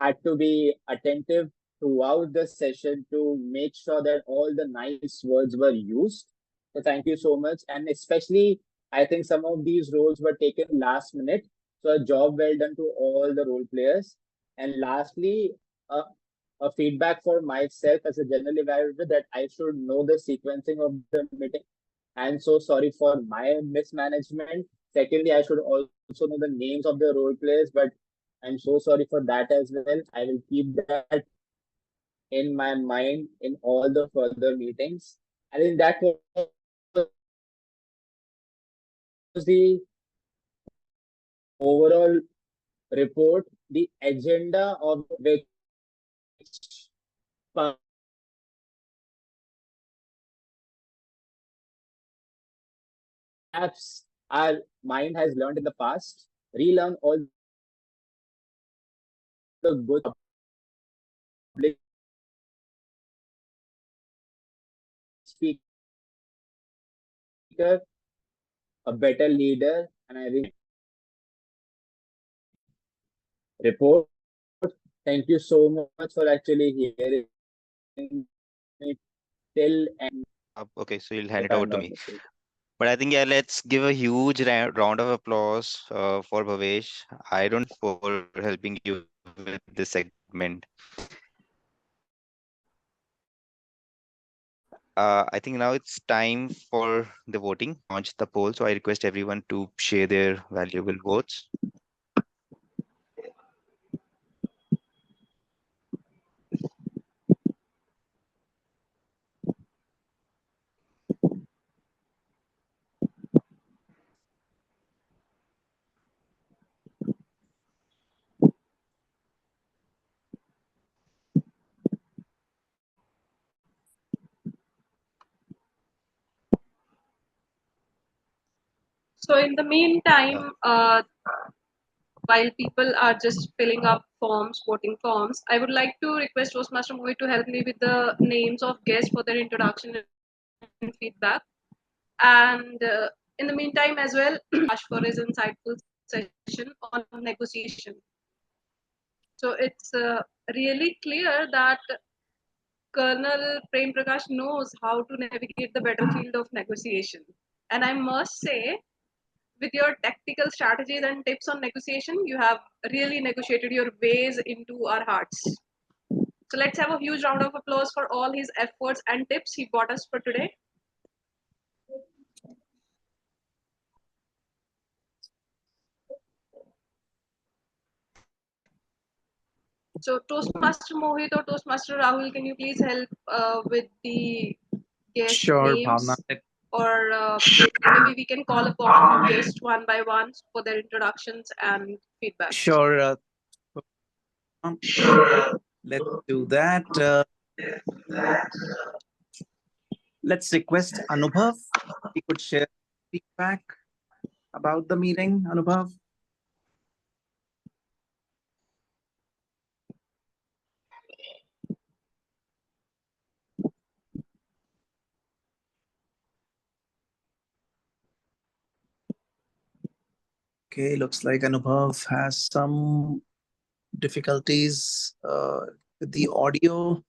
had to be attentive throughout the session to make sure that all the nice words were used. So thank you so much. And especially, I think some of these roles were taken last minute. So a job well done to all the role players. And lastly, a feedback for myself as a general evaluator that I should know the sequencing of the meeting. I'm so sorry for my mismanagement. Secondly, I should also know the names of the role players, but I'm so sorry for that as well. I will keep that in my mind in all the further meetings. I think that was the overall report, the agenda of which perhaps our mind has learned in the past, relearn all the good public speaker a better leader, and I will report. Thank you so much for actually hearing me till and Okay, so you'll hand if it over I'm to not me. mistaken. But I think, yeah, let's give a huge round of applause for Bhavesh. I don't for helping you with this segment. I think now it's time for the voting. Launch the poll. So I request everyone to share their valuable votes. So in the meantime, while people are just filling up forms, voting forms, I would like to request Toastmaster Movie to help me with the names of guests for their introduction and feedback. And in the meantime, as well, Ash for his insightful session on negotiation. So it's really clear that Colonel Prem Prakash knows how to navigate the battlefield of negotiation. And I must say, with your tactical strategies and tips on negotiation, you have really negotiated your ways into our hearts. So let's have a huge round of applause for all his efforts and tips he brought us for today. So Toastmaster Mohit or Toastmaster Rahul, can you please help with the guest Sure, names? Bhavna. Or maybe we can call upon guests one by one for their introductions and feedback. Sure. Let's do that. Let's request Anubhav. He could share feedback about the meeting. Anubhav. Okay, looks like Anubhav has some difficulties with the audio.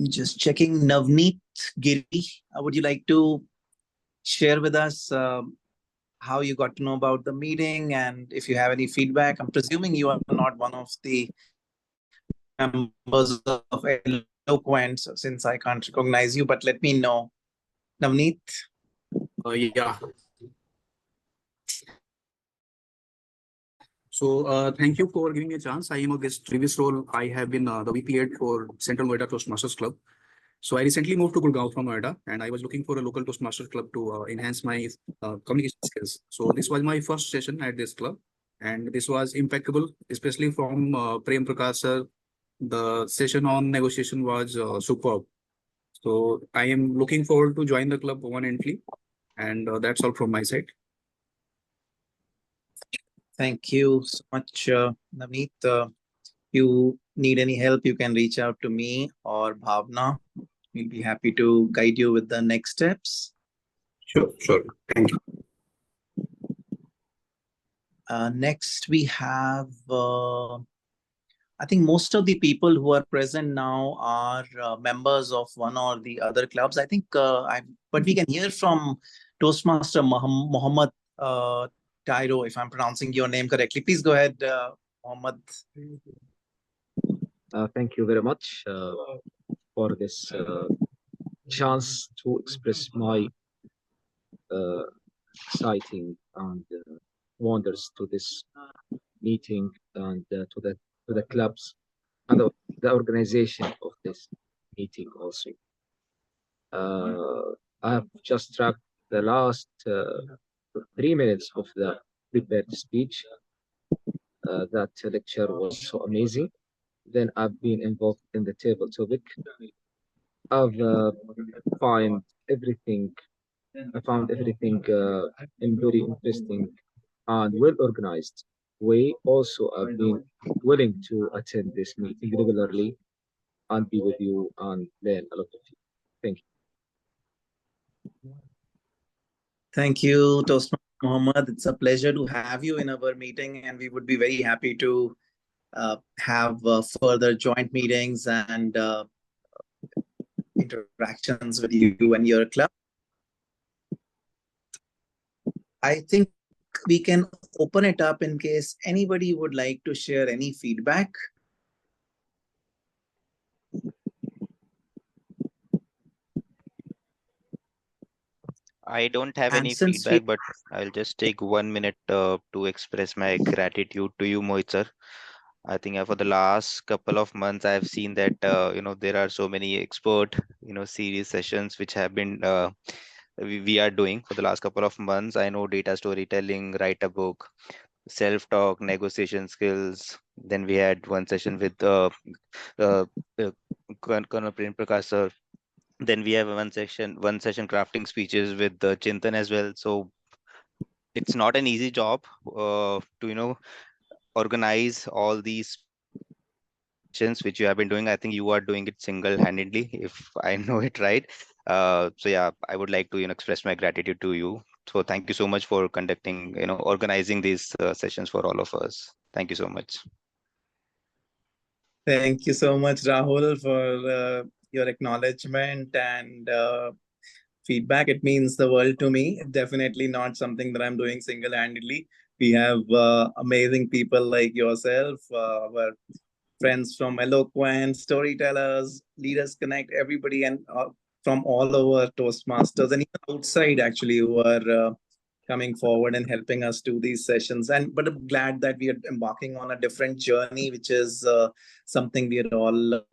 Just checking. Navneet Giri, would you like to share with us how you got to know about the meeting and if you have any feedback? I'm presuming you are not one of the members of Eloquent since I can't recognize you, but let me know. Navneet? Yeah. So thank you for giving me a chance. I am a guest. Previous role, I have been the VP head for Central Noida Toastmasters Club. So I recently moved to Gurgaon from Noida, and I was looking for a local Toastmasters club to enhance my communication skills. So this was my first session at this club, and this was impeccable, especially from Prem Prakash sir. The session on negotiation was superb. So I am looking forward to join the club permanently, and that's all from my side. Thank you so much, Navneet. You need any help, you can reach out to me or Bhavna. We'll be happy to guide you with the next steps. Sure. Thank you. Next, we have, I think most of the people who are present now are members of one or the other clubs. I think, but we can hear from Toastmaster Mohammed Tyro, if I'm pronouncing your name correctly. Please go ahead, Mohammed. Thank you very much for this chance to express my exciting and wonders to this meeting and to the clubs and the organization of this meeting also. I have just tracked the last 3 minutes of the prepared speech. That lecture was so amazing. Then I've been involved in the table topic. I've find everything. I found everything in very interesting and well organized way. Also, I've been willing to attend this meeting regularly and be with you and learn a lot of you. Thank you. Thank you, Toastmaster Mohammed. It's a pleasure to have you in our meeting, and we would be very happy to have further joint meetings and interactions with you and your club. I think we can open it up in case anybody would like to share any feedback. I don't have any And since we feedback, but I'll just take 1 minute to express my gratitude to you, Mohit sir. I think for the last couple of months, I've seen that there are so many expert series sessions which have been we are doing for the last couple of months. I know data storytelling, write a book, self-talk, negotiation skills. Then we had one session with uh, uh, Colonel Prem Prakash sir. Then we have one session crafting speeches with Chintan as well. So it's not an easy job to organize all these sessions which you have been doing. I think you are doing it single-handedly, if I know it right. So yeah, I would like to express my gratitude to you. So thank you so much for conducting, organizing these sessions for all of us. Thank you so much. Thank you so much, Rahul, for your acknowledgement and feedback. It means the world to me. Definitely not something that I'm doing single-handedly. We have amazing people like yourself, our friends from Eloquent, storytellers, Leaders Connect, everybody, and from all over Toastmasters and even outside actually who are coming forward and helping us do these sessions. And but I'm glad that we are embarking on a different journey, which is something we are all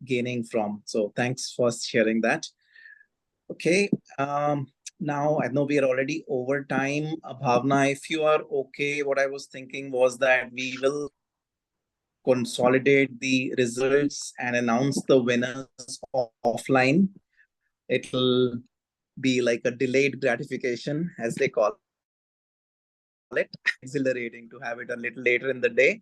gaining from. So thanks for sharing that. Okay. Now I know we are already over time. Bhavna, if you are okay, what I was thinking was that we will consolidate the results and announce the winners offline. It'll be like a delayed gratification, as they call it. Exhilarating to have it a little later in the day.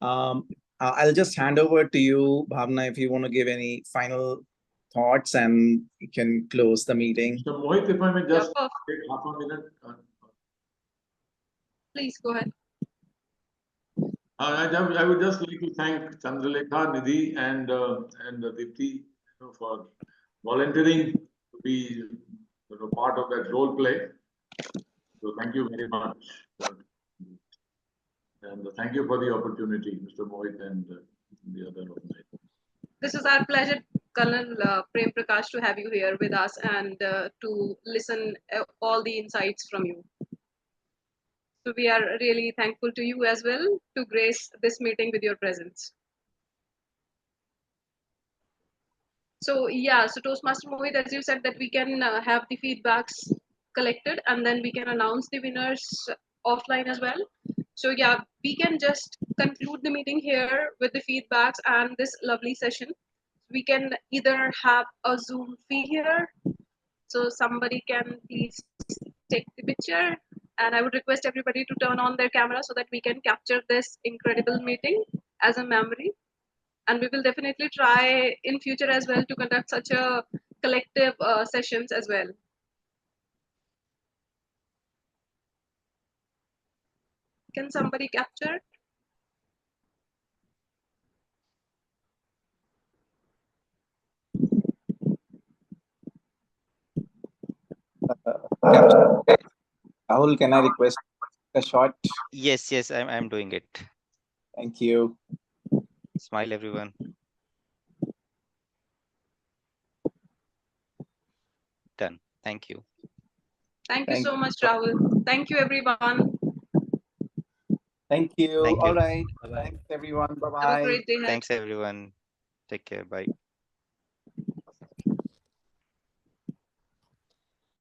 I'll just hand over to you, Bhavna, if you want to give any final thoughts, and you can close the meeting. So Mohit, if I may just take half a minute. Please go ahead. I would just like to thank Chandralekha, Nidhi, and Dipti for volunteering to be part of that role play. So thank you very much. And thank you for the opportunity, Mr. Mohit and the other organizers. This is our pleasure, Colonel Prem Prakash, to have you here with us and to listen all the insights from you. So we are really thankful to you as well to grace this meeting with your presence. So yeah, so Toastmaster Mohit, as you said, that we can have the feedbacks collected and then we can announce the winners offline as well. So yeah, we can just conclude the meeting here with the feedbacks and this lovely session. We can either have a Zoom feed here, so somebody can please take the picture, and I would request everybody to turn on their camera so that we can capture this incredible meeting as a memory. And we will definitely try in future as well to conduct such a collective sessions as well. Can somebody capture? Rahul, can I request a shot? Yes, I'm doing it. Thank you. Smile, everyone. Done. Thank you. Thank you so much, Rahul. Thank you, everyone. Thank you. Thank you. All right. Thanks, everyone. Bye-bye. Have a great day ahead. Thanks, everyone. Take care. Bye.